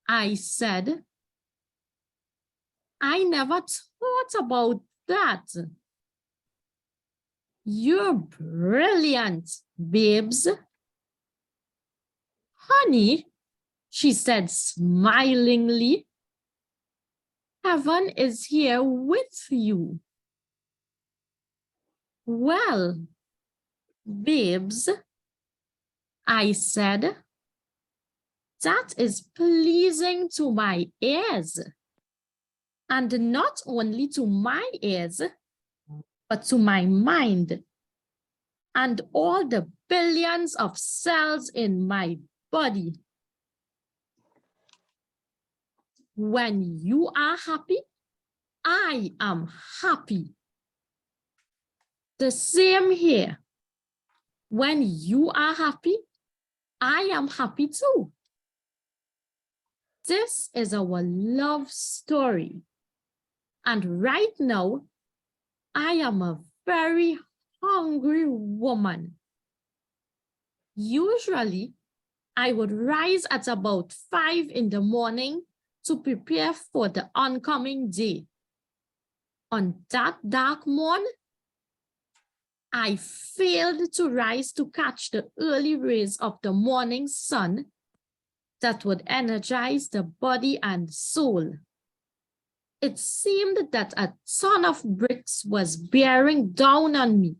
I said, I never thought about that. You're brilliant, babes. Honey, she said smilingly, heaven is here with you. Well, babes, I said, that is pleasing to my ears. And not only to my ears, but to my mind and all the billions of cells in my body. When you are happy, I am happy. The same here. When you are happy, I am happy too. This is our love story. And right now, I am a very hungry woman. Usually, I would rise at about 5 in the morning to prepare for the oncoming day. On that dark morn, I failed to rise to catch the early rays of the morning sun that would energize the body and soul. It seemed that a ton of bricks was bearing down on me,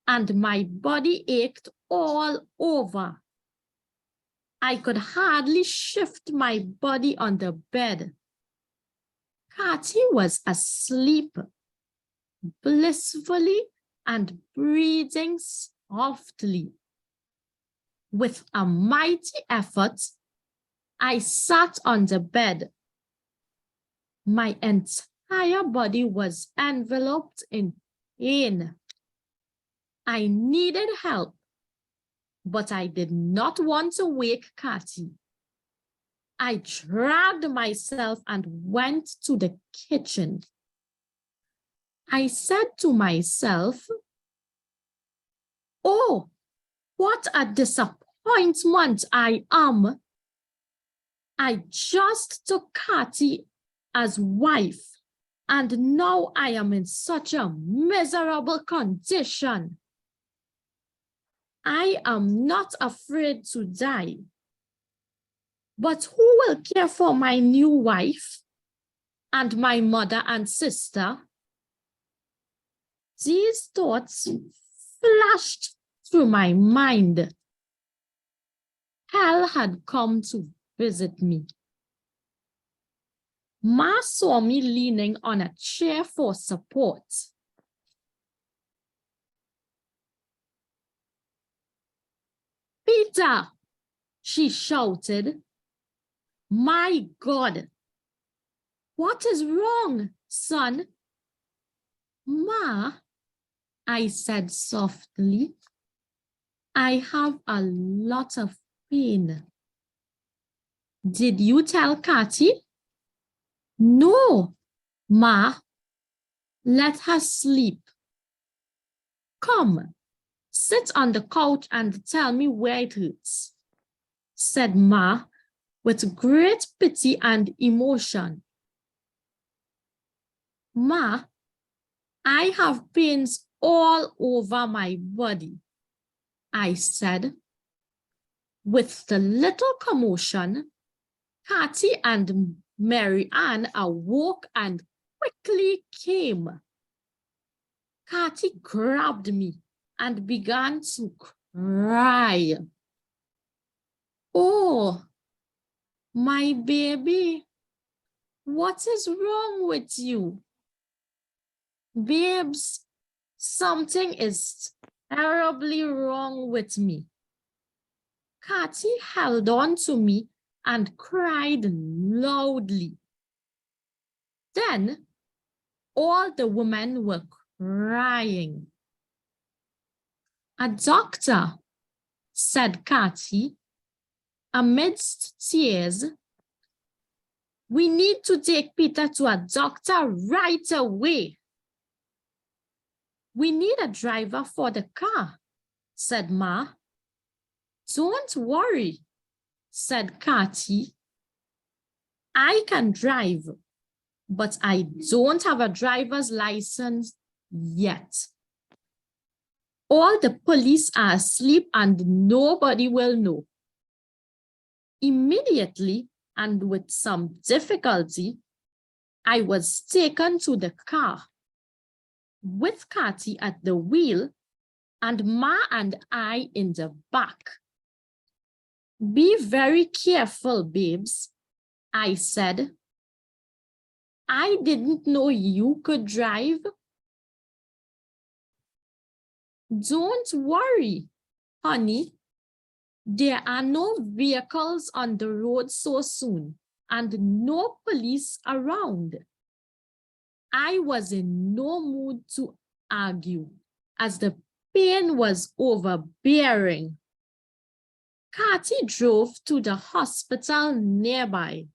and my body ached all over. I could hardly shift my body on the bed. Kathy was asleep, blissfully and breathing softly. With a mighty effort, I sat on the bed. My entire body was enveloped in pain. I needed help, but I did not want to wake Kathy. I dragged myself and went to the kitchen. I said to myself, oh, what a disappointment I am. I just took Kathy as wife, and now I am in such a miserable condition. I am not afraid to die. But who will care for my new wife and my mother and sister? These thoughts flashed through my mind. Hell had come to visit me. Ma saw me leaning on a chair for support. Peter, she shouted. My God, what is wrong, son? Ma, I said softly, I have a lot of pain. Did you tell Kathy? No, Ma, let her sleep. Come, Sit on the couch and tell me where it hurts, said Ma with great pity and emotion. Ma, I have pains all over my body, I said. With the little commotion, Kathy and Mary Ann awoke and quickly came. Kathy grabbed me and began to cry. Oh, my baby, what is wrong with you? Babes, something is terribly wrong with me. Kathy held on to me and cried loudly. Then all the women were crying. A doctor, said Kathy, amidst tears. We need to take Peter to a doctor right away. We need a driver for the car, said Ma. Don't worry, said Kathy. I can drive, but I don't have a driver's license yet. All the police are asleep and nobody will know. Immediately, and with some difficulty, I was taken to the car with Kathy at the wheel and Ma and I in the back. Be very careful, babes, I said. I didn't know you could drive. Don't worry, honey. There are no vehicles on the road so soon and no police around. I was in no mood to argue as the pain was overbearing. Kathy drove to the hospital nearby.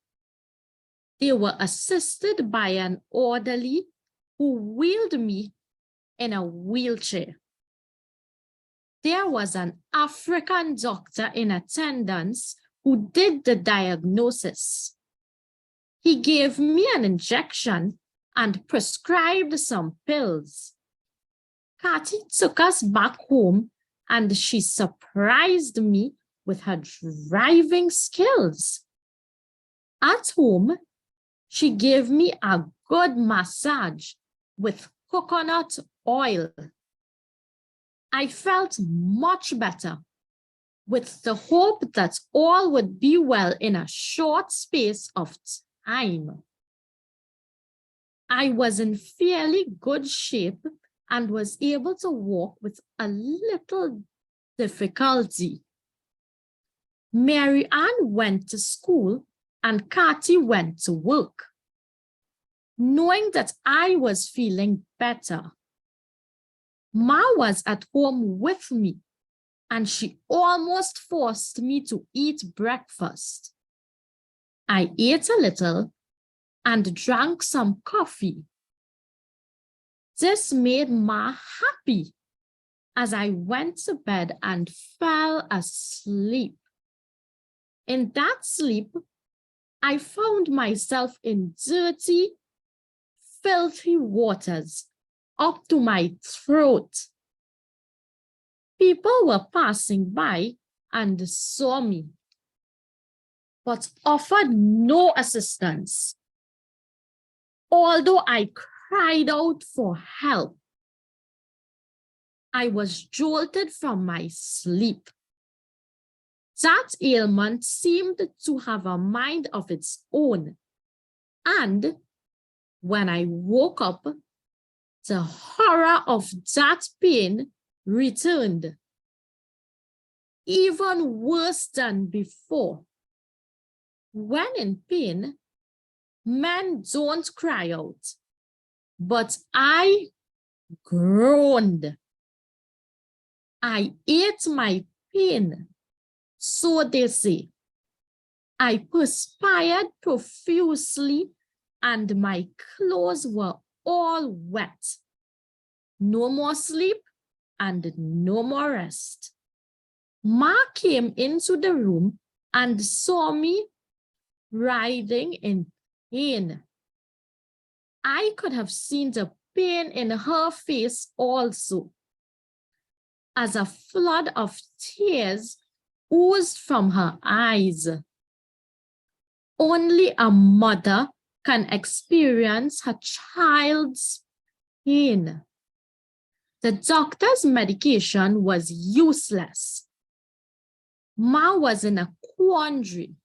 They were assisted by an orderly who wheeled me in a wheelchair. There was an African doctor in attendance who did the diagnosis. He gave me an injection and prescribed some pills. Kathy took us back home and she surprised me with her driving skills. At home, she gave me a good massage with coconut oil. I felt much better, with the hope that all would be well in a short space of time. I was in fairly good shape and was able to walk with a little difficulty. Mary Ann went to school and Kathy went to work. Knowing that I was feeling better, Ma was at home with me and she almost forced me to eat breakfast. I ate a little and drank some coffee. This made Ma happy as I went to bed and fell asleep. In that sleep, I found myself in dirty, filthy waters up to my throat. People were passing by and saw me, but offered no assistance. Although I cried out for help, I was jolted from my sleep. That ailment seemed to have a mind of its own, and when I woke up, the horror of that pain returned, even worse than before. When in pain, men don't cry out, but I groaned. I ate my pain, so they say. I perspired profusely and my clothes were all wet. No more sleep, and no more rest. Ma came into the room and saw me writhing in pain. I could have seen the pain in her face also, as a flood of tears oozed from her eyes. Only a mother can experience her child's pain. The doctor's medication was useless. Ma was in a quandary.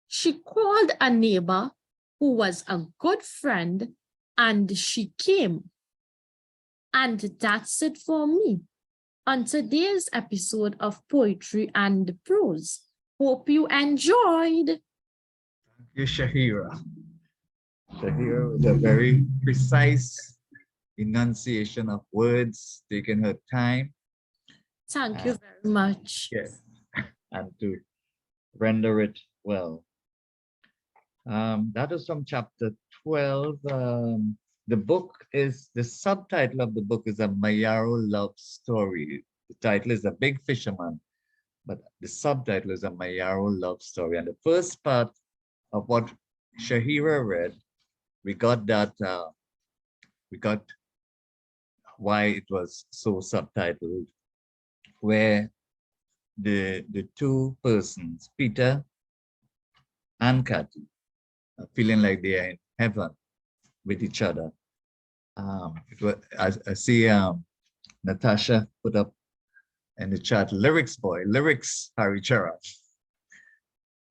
She called a neighbor who was a good friend, and she came. And that's it for me on today's episode of Poetry and Prose. Hope you enjoyed. Thank you, Shahira. Shahira with a very precise enunciation of words, taking her time. Thank you very much. Yes, and to render it well. That is from chapter 12. The subtitle of the book is A Mayaro Love Story. The title is A Big Fisherman, but the subtitle is A Mayaro Love Story. And the first part of what Shahira read, we got that, we got why it was so subtitled, where the two persons, Peter and Kathy, are feeling like they are in heaven with each other. I see Natasha put up in the chat, lyrics Harricharan.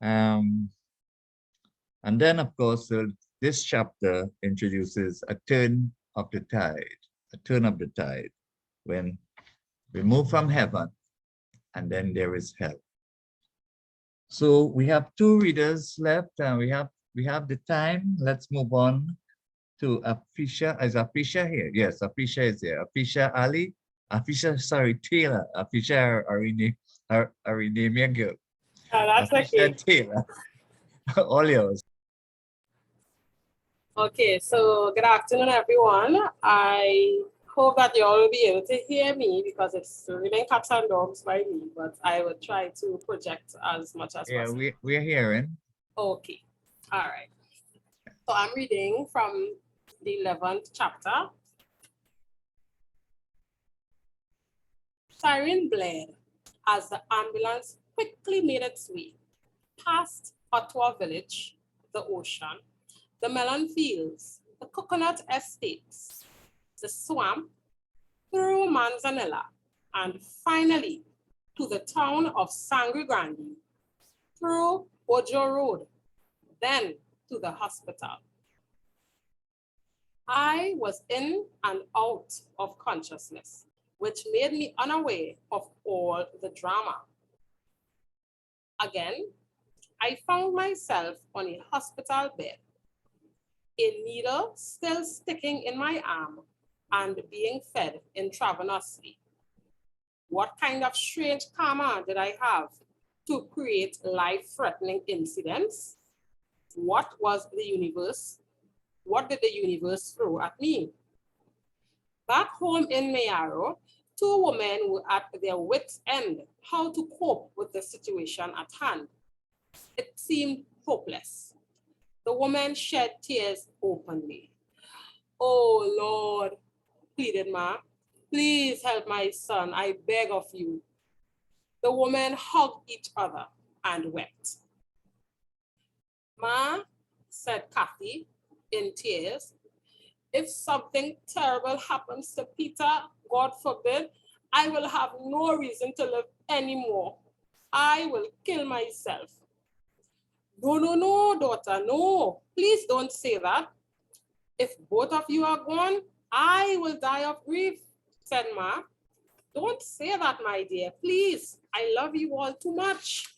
And then, of course, this chapter introduces a turn of the tide, when we move from heaven and then there is hell. So we have two readers left, and we have the time. Let's move on to Afisha. Is Afisha here? Yes, Afisha is here. Afisha Ali. Taylor. Afisha Arinamia girl. That's Afisha okay. Taylor. All yours. Okay, so good afternoon, everyone. I hope that you all will be able to hear me because it's raining cats and dogs by me, but I will try to project as much as possible. Yeah, we're hearing. Okay, all right. So I'm reading from the 11th chapter. Siren blared as the ambulance quickly made its way past Ottawa Village, the ocean, the melon fields, the coconut estates, the swamp, through Manzanilla, and finally to the town of Sangre Grande, through Ojo Road, then to the hospital. I was in and out of consciousness, which made me unaware of all the drama. Again, I found myself on a hospital bed, a needle still sticking in my arm and being fed intravenously. What kind of strange karma did I have to create life-threatening incidents? What was the universe? What did the universe throw at me? Back home in Mayaro, two women were at their wits' end how to cope with the situation at hand. It seemed hopeless. The woman shed tears openly. "Oh Lord," pleaded Ma, "please help my son, I beg of you." The women hugged each other and wept. "Ma," said Kathy in tears, "if something terrible happens to Peter, God forbid, I will have no reason to live anymore. I will kill myself." "No, no, no, daughter, no. Please don't say that. If both of you are gone, I will die of grief," said Ma. "Don't say that, my dear, please. I love you all too much."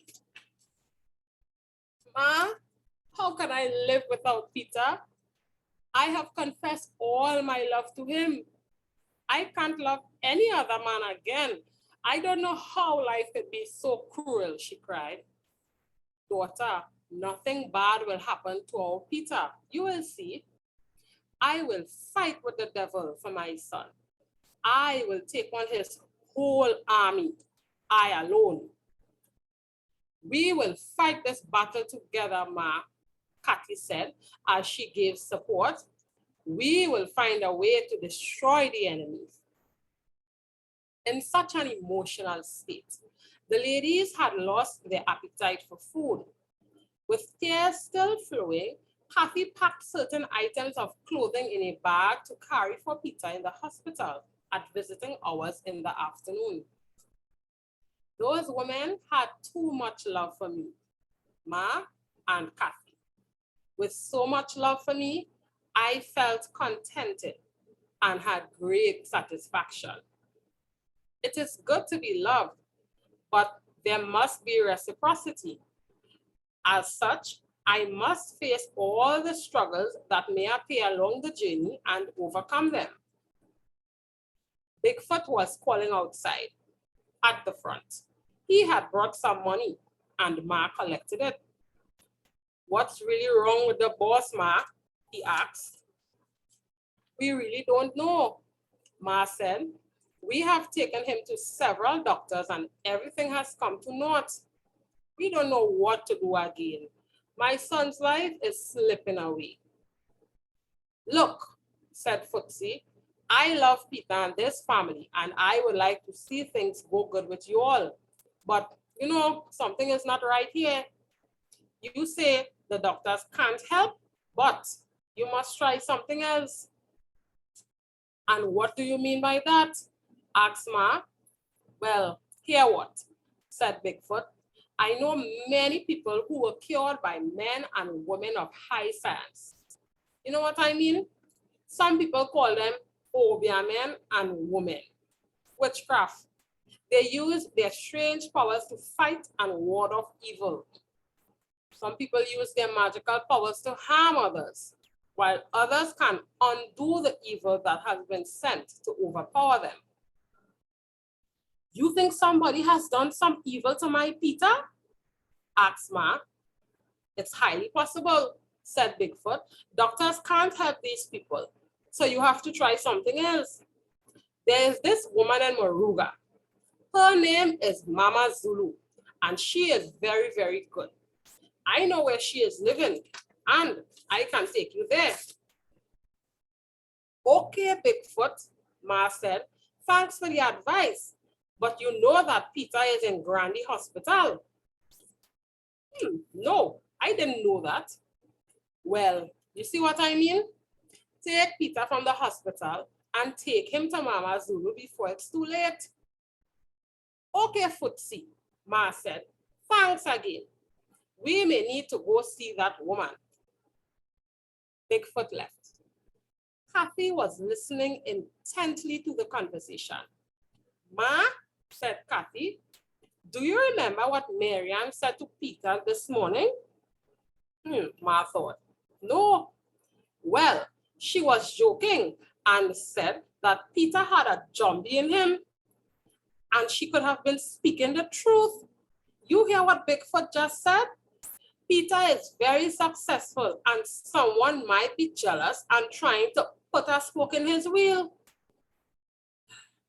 "Ma, how can I live without Peter? I have confessed all my love to him. I can't love any other man again. I don't know how life could be so cruel," she cried. "Daughter, nothing bad will happen to our Peter. You will see. I will fight with the devil for my son. I will take on his whole army, I alone. We will fight this battle together, Ma, Kathy said as she gave support. We will find a way to destroy the enemies. In such an emotional state, the ladies had lost their appetite for food. With tears still flowing, Kathy packed certain items of clothing in a bag to carry for Peter in the hospital at visiting hours in the afternoon. Those women had too much love for me, Ma and Kathy. With so much love for me, I felt contented and had great satisfaction. It is good to be loved, but there must be reciprocity. As such, I must face all the struggles that may appear along the journey and overcome them. Bigfoot was calling outside at the front. He had brought some money and Ma collected it. What's really wrong with the boss, Ma? He asked. We really don't know, Ma said. We have taken him to several doctors and everything has come to naught. We don't know what to do again. My son's life is slipping away. Look, said Footsie, I love Peter and this family, and I would like to see things go good with you all. But, you know, something is not right here. You say the doctors can't help, but you must try something else. And what do you mean by that? Asked Ma. Well, hear what, said Bigfoot. I know many people who were cured by men and women of high science. You know what I mean? Some people call them obia men and women. Witchcraft. They use their strange powers to fight and ward off evil. Some people use their magical powers to harm others, while others can undo the evil that has been sent to overpower them. You think somebody has done some evil to my Peter? Asked Ma. It's highly possible, said Bigfoot. Doctors can't help these people, so you have to try something else. There's this woman in Moruga. Her name is Mama Zulu, and she is very, very good. I know where she is living, and I can take you there. Okay, Bigfoot, Ma said. Thanks for the advice, but you know that Peter is in Grandy Hospital. No, I didn't know that. Well, you see what I mean? Take Peter from the hospital and take him to Mama Zulu before it's too late. Okay, Footsie, Ma said. Thanks again. We may need to go see that woman. Bigfoot left. Kathy was listening intently to the conversation. Ma, said Kathy, do you remember what Miriam said to Peter this morning? Ma thought. No. Well, she was joking and said that Peter had a zombie in him. And she could have been speaking the truth. You hear what Bigfoot just said? Peter is very successful and someone might be jealous and trying to put a spoke in his wheel.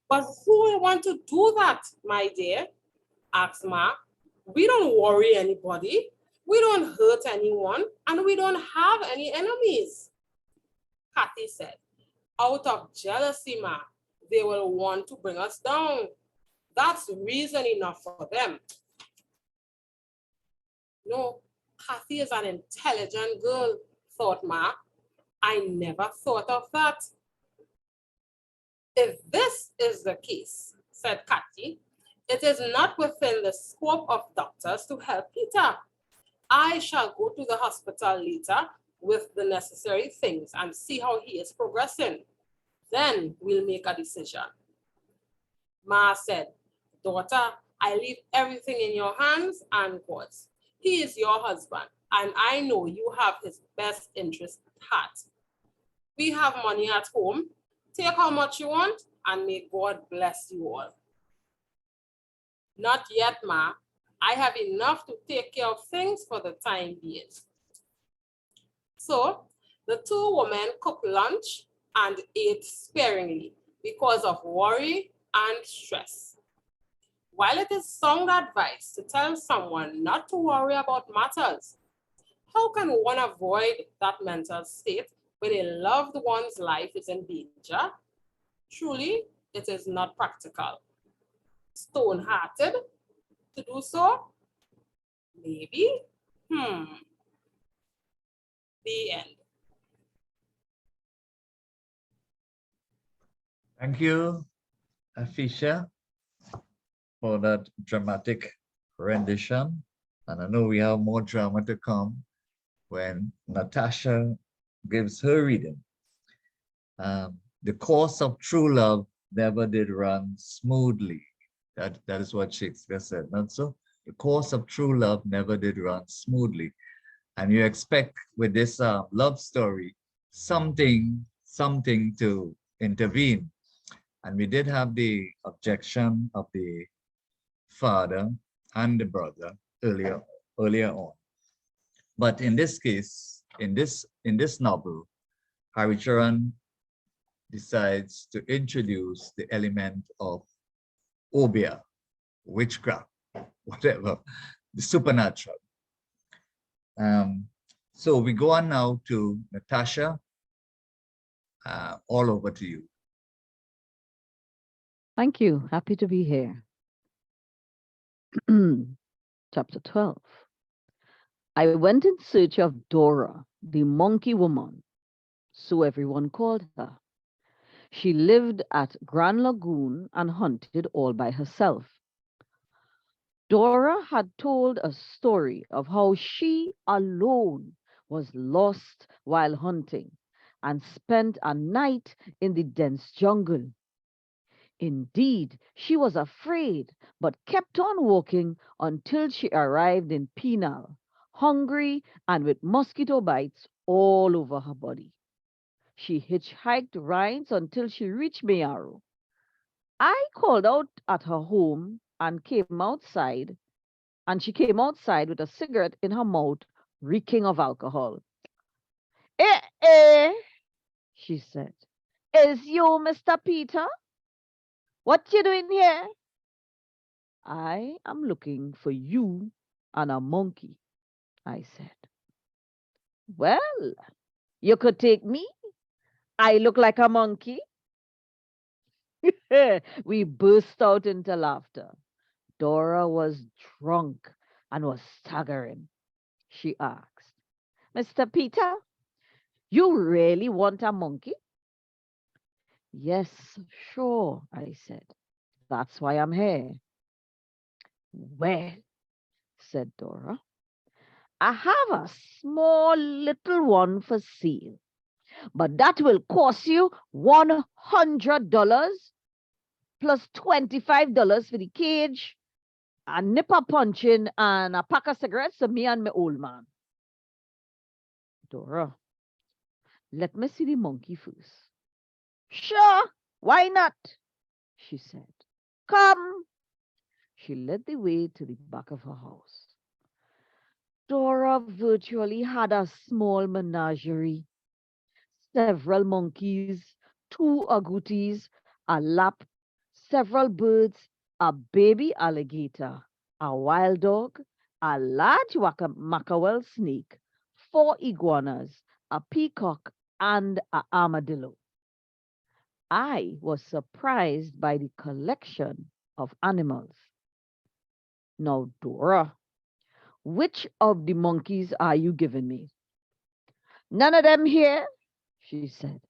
But who will want to do that, my dear? Asked Ma. We don't worry anybody. We don't hurt anyone and we don't have any enemies. Kathy said, out of jealousy, Ma, they will want to bring us down. That's reason enough for them. No, Kathy is an intelligent girl, thought Ma. I never thought of that. If this is the case, said Kathy, it is not within the scope of doctors to help Peter. I shall go to the hospital later with the necessary things and see how he is progressing. Then we'll make a decision. Ma said, daughter, I leave everything in your hands and God's. He is your husband, and I know you have his best interest at heart. We have money at home. Take how much you want, and may God bless you all. Not yet, Ma. I have enough to take care of things for the time being. So the two women cooked lunch and ate sparingly, because of worry and stress. While it is sound advice to tell someone not to worry about matters, how can one avoid that mental state when a loved one's life is in danger? Truly, it is not practical. Stone-hearted to do so? Maybe. The end. Thank you, Fisher, for that dramatic rendition. And I know we have more drama to come when Natasha gives her reading. The course of true love never did run smoothly. That is what Shakespeare said, not so? The course of true love never did run smoothly. And you expect with this love story, something to intervene. And we did have the objection of the father and the brother earlier on. But in this case, in this novel, Harricharan decides to introduce the element of obia, witchcraft, whatever, the supernatural. So we go on now to Natasha. All over to you. Thank you. Happy to be here. Chapter 12. I went in search of Dora, the monkey woman, so everyone called her. She lived at Grand Lagoon and hunted all by herself. Dora had told a story of how she alone was lost while hunting and spent a night in the dense jungle. Indeed, she was afraid, but kept on walking until she arrived in Penal, hungry and with mosquito bites all over her body. She hitchhiked rides until she reached Mayaro. I called out at her home and she came outside with a cigarette in her mouth, reeking of alcohol. Eh, she said. Is you Mr. Peter? What you doing here? I am looking for you and a monkey, I said. Well, you could take me. I look like a monkey. We burst out into laughter. Dora was drunk and was staggering. She asked, Mr. Peter, you really want a monkey? Yes, sure, I said. That's why I'm here. Well, said Dora, I have a small little one for sale, but that will cost you $100 plus $25 for the cage, a nipper punching, and a pack of cigarettes for me and my old man. Dora, let me see the monkey first. Sure, why not? She said. Come. She led the way to the back of her house. Dora virtually had a small menagerie. Several monkeys, 2 agoutis, a lap, several birds, a baby alligator, a wild dog, a large mackerel snake, 4 iguanas, a peacock, and an armadillo. I was surprised by the collection of animals. Now, Dora, which of the monkeys are you giving me? None of them here, she said.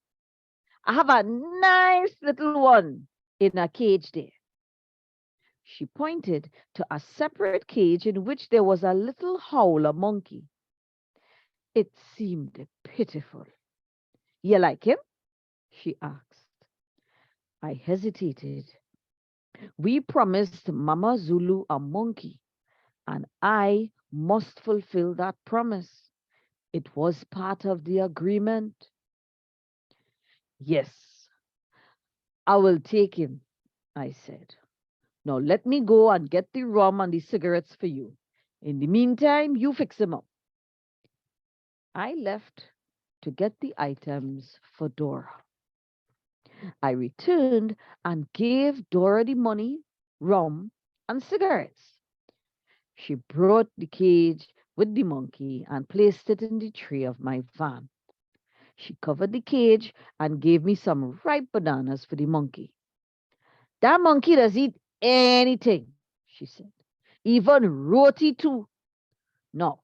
I have a nice little one in a cage there. She pointed to a separate cage in which there was a little howler monkey. It seemed pitiful. You like him? She asked. I hesitated. We promised Mama Zulu a monkey, and I must fulfill that promise. It was part of the agreement. Yes, I will take him, I said. Now let me go and get the rum and the cigarettes for you. In the meantime, you fix him up. I left to get the items for Dora. I returned and gave Dora the money, rum, and cigarettes. She brought the cage with the monkey and placed it in the tray of my van. She covered the cage and gave me some ripe bananas for the monkey. That monkey does eat anything, she said, even roti too. Now,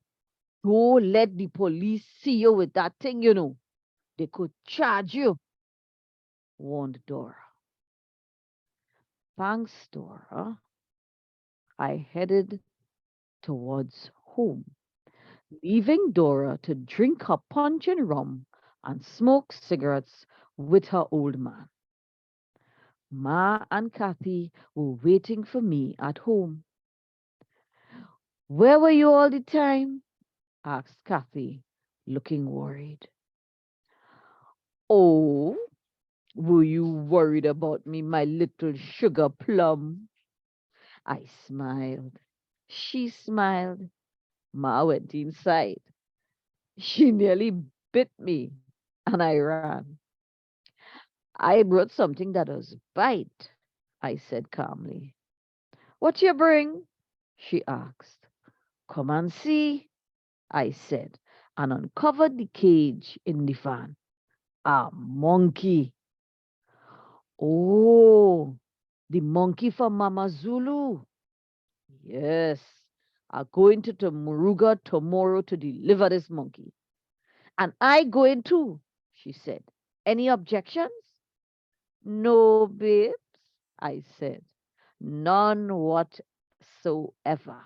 don't let the police see you with that thing, you know. They could charge you, warned Dora. Thanks, Dora. I headed towards home, leaving Dora to drink her punch and rum and smoke cigarettes with her old man. Ma and Kathy were waiting for me at home. Where were you all the time? Asked Kathy, looking worried. Oh, were you worried about me, my little sugar plum? I smiled. She smiled. Ma went inside. She nearly bit me, and I ran. I brought something that was bite, I said calmly. What you bring? She asked. Come and see, I said, and uncovered the cage in the van. A monkey. Oh, the monkey from Mama Zulu. Yes, I'm going to Muruga tomorrow to deliver this monkey. And I going too, she said. Any objections? No, babes, I said. None whatsoever.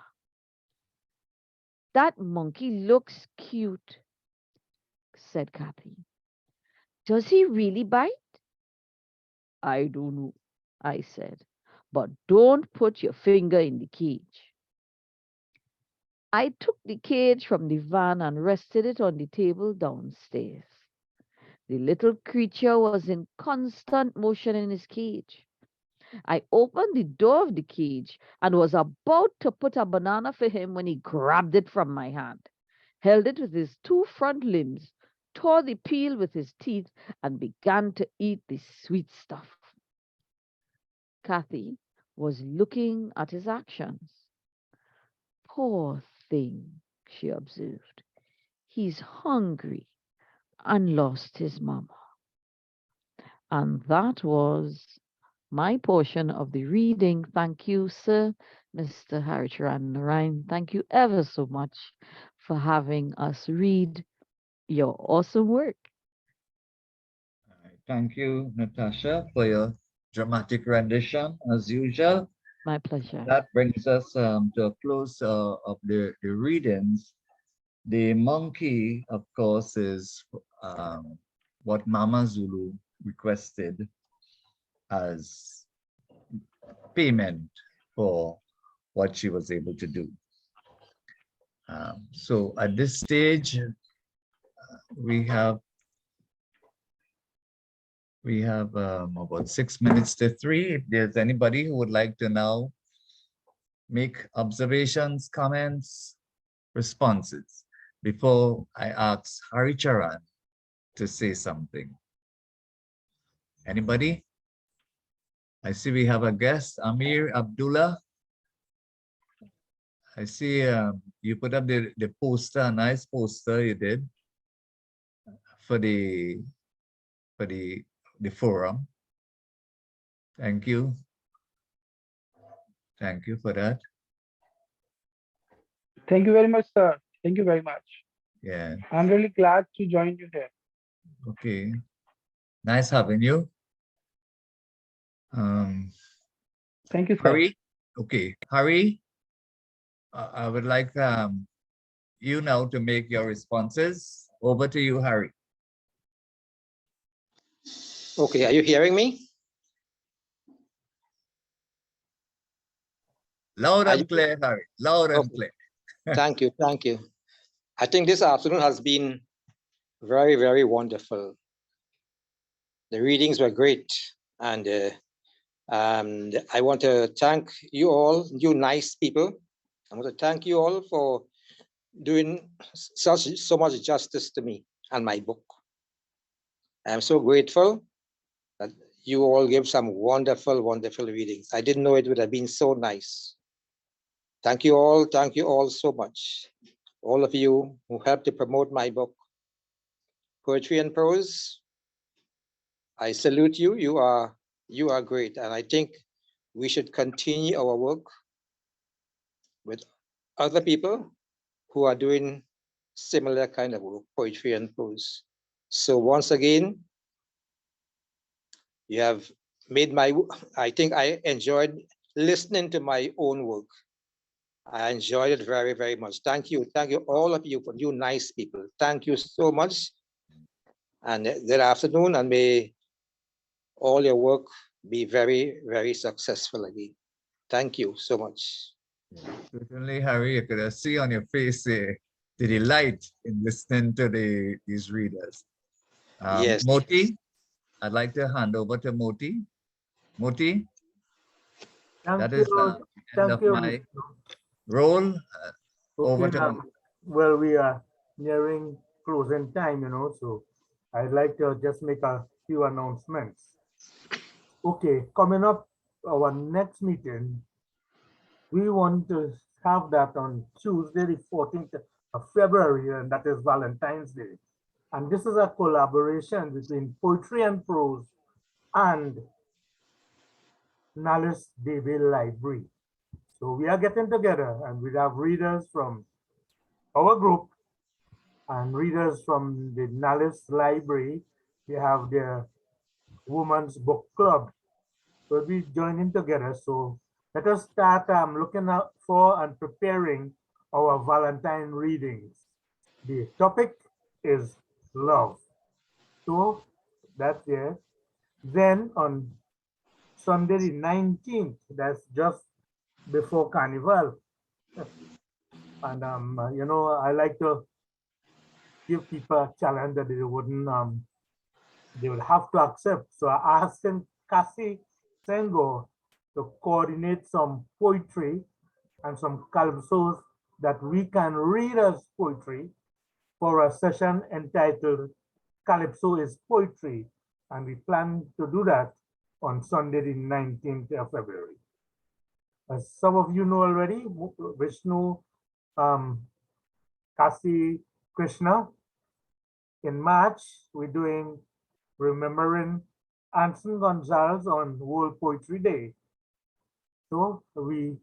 That monkey looks cute, said Kathy. Does he really bite? I don't know, I said. But don't put your finger in the cage. I took the cage from the van and rested it on the table downstairs. The little creature was in constant motion in his cage. I opened the door of the cage and was about to put a banana for him when he grabbed it from my hand, held it with his two front limbs, tore the peel with his teeth, and began to eat the sweet stuff. Kathy was looking at his actions. Poor thing, she observed. He's hungry and lost his mama. And that was my portion of the reading. Thank you, sir, Mr. Harricharan Narine. Thank you ever so much for having us read your awesome work. Thank you, Natasha, for your dramatic rendition, as usual. My pleasure. That brings us to a close of the readings. The monkey, of course, is what Mama Zulu requested as payment for what she was able to do. So at this stage, we have about 6 minutes to 3. If there's anybody who would like to now make observations, comments, responses, before I ask Harricharan to say something. Anybody? I see we have a guest, Amir Abdullah. I see you put up the poster, a nice poster you did for the forum. Thank you. Thank you for that. Thank you very much, sir. Thank you very much. Yeah. I'm really glad to join you here. Okay. Nice having you. Thank you, sir. Harry. Okay, Harry. I would like you now to make your responses. Over to you, Harry. Okay, are you hearing me? Loud and clear, Harry. Loud and clear. Thank you, thank you. I think this afternoon has been very, very wonderful. The readings were great, and I want to thank you all, you nice people. I want to thank you all for doing so much justice to me and my book. I'm so grateful that you all gave some wonderful, wonderful readings. I didn't know it would have been so nice. Thank you all so much. All of you who helped to promote my book, Poetry and Prose. I salute you. You are great. And I think we should continue our work with other people who are doing similar kind of work, poetry and prose. So once again, you have made I think I enjoyed listening to my own work. I enjoyed it very, very much. Thank you, all of you, for you nice people. Thank you so much. And good afternoon, and may all your work be very, very successful again. Thank you so much. Certainly, Harry, I could see on your face the delight in listening to these readers. Yes. Moti, I'd like to hand over to Moti. Moti, Thank that is you. the end Thank of you, my Vishnu. role. Over Okay, to Moti. well, we are nearing closing time, so I'd like to just make a few announcements. Okay, coming up, our next meeting, we want to have that on Tuesday, the 14th of February, and that is Valentine's Day. And this is a collaboration between Poetry and Prose and Nallis David Library. So we are getting together, and we have readers from our group and readers from the Nallis Library. We have the Women's Book Club. We'll be joining together. So let us start looking out for and preparing our Valentine readings. The topic is love. So that's it. Then on Sunday the 19th, that's just before Carnival. And I like to give people a challenge that they wouldn't they would have to accept. So I asked Cassie Sengo to coordinate some poetry and some calypsos that we can read as poetry for a session entitled Calypso is Poetry. And we plan to do that on Sunday, the 19th of February. As some of you know already, Vishnu, Kasi, Krishna. In March, we're doing remembering Anson Gonzalez on World Poetry Day. So we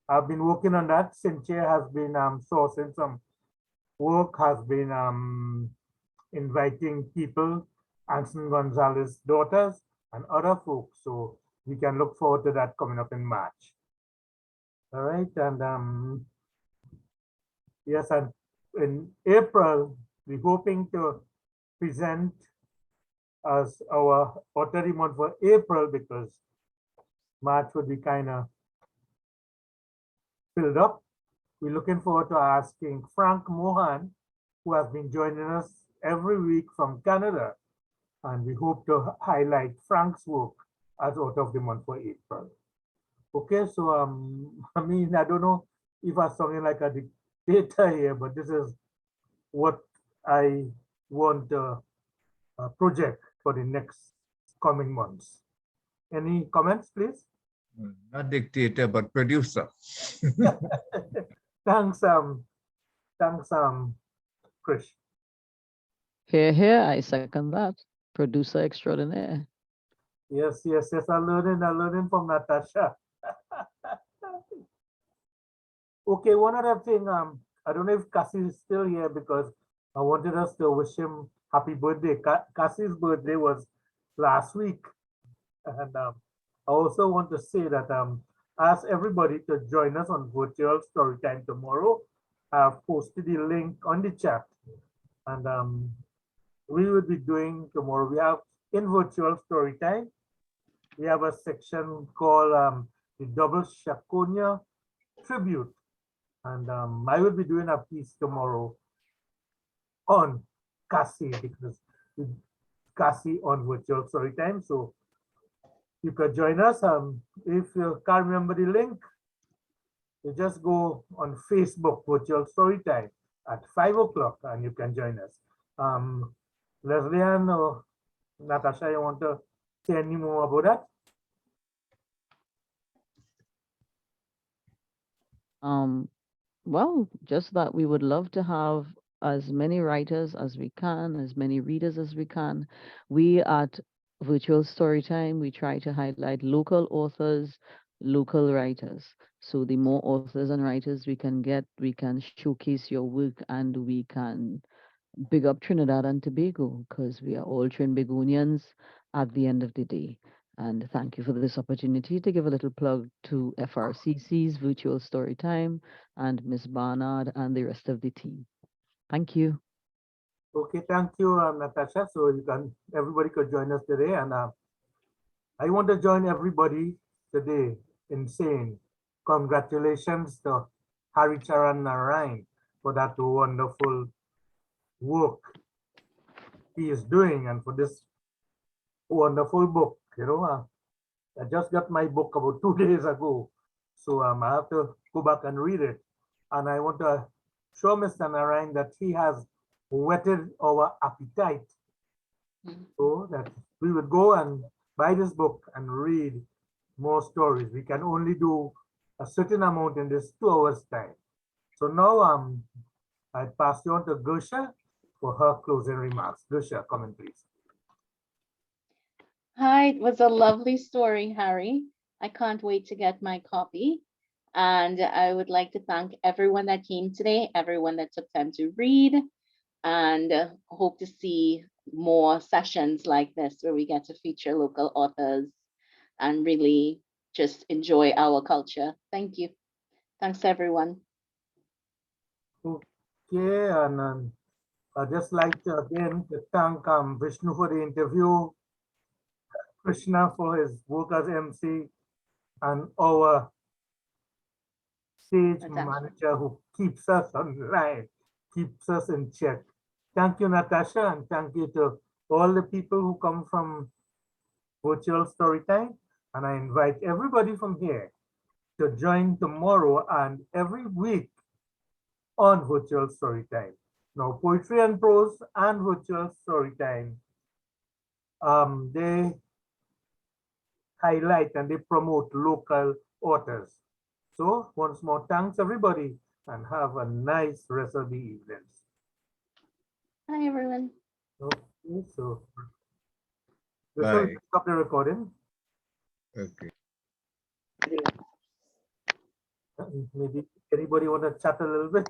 have been working on that. Cynthia has been sourcing some work, has been inviting people, Anson Gonzalez's daughters and other folks. So we can look forward to that coming up in March. All right, and yes, and in April, we're hoping to present as our pottery month for April, because March would be kind of filled up. We're looking forward to asking Frank Mohan, who has been joining us every week from Canada, and we hope to highlight Frank's work as author of the month for April. Okay, so I mean, I don't know if I'm sounding like a dictator here, but this is what I want to project for the next coming months. Any comments, please? Not dictator, but producer. Thanks, Krish. Here, I second that. Producer extraordinaire. Yes, I'm learning from Natasha. Okay, one other thing, I don't know if Cassie is still here, because I wanted us to wish him happy birthday. Cassie's birthday was last week. And I also want to say that ask everybody to join us on virtual story time tomorrow. I've posted the link on the chat. And we will be doing tomorrow. We have in virtual story time, we have a section called the Double Shakonia Tribute. And I will be doing a piece tomorrow on Cassie, because Cassie on virtual story time. So you could join us. If you can't remember the link, you just go on Facebook virtual story time at 5 o'clock and you can join us. Leslie Ann or Natasha, you want to say any more about that? Well, just that we would love to have as many writers as we can, as many readers as we can. We at Virtual Storytime, we try to highlight local authors, local writers. So the more authors and writers we can get, we can showcase your work and we can big up Trinidad and Tobago because we are all Trinbagonians at the end of the day. And thank you for this opportunity to give a little plug to FRCC's Virtual Storytime and Miss Barnard and the rest of the team. Thank you. Okay, thank you, Natasha. So everybody could join us today. And I want to join everybody today in saying congratulations to Harricharan Narine for that wonderful work he is doing and for this wonderful book. I just got my book about 2 days ago, so I have to go back and read it. And I want to show Mr. Narine that he has whetted our appetite, so that we would go and buy this book and read more stories. We can only do a certain amount in this 2 hours time. So now I pass you on to Gersha for her closing remarks. Gersha, come in, please. Hi, it was a lovely story, Harry. I can't wait to get my copy. And I would like to thank everyone that came today, everyone that took time to read, and hope to see more sessions like this where we get to feature local authors and really just enjoy our culture. Thank you. Thanks, everyone. Okay, and I'd just like to again to thank Vishnu for the interview, Krishna for his work as MC, and our stage manager who keeps us online, keeps us in check. Thank you, Natasha, and thank you to all the people who come from Virtual Storytime. And I invite everybody from here to join tomorrow and every week on Virtual Storytime. Now, Poetry and Prose and Virtual Storytime, they highlight and they promote local authors. So once more, thanks everybody and have a nice rest of the evening. Hi, everyone. Okay, so Bye. stop the recording. Okay. Maybe anybody want to chat a little bit?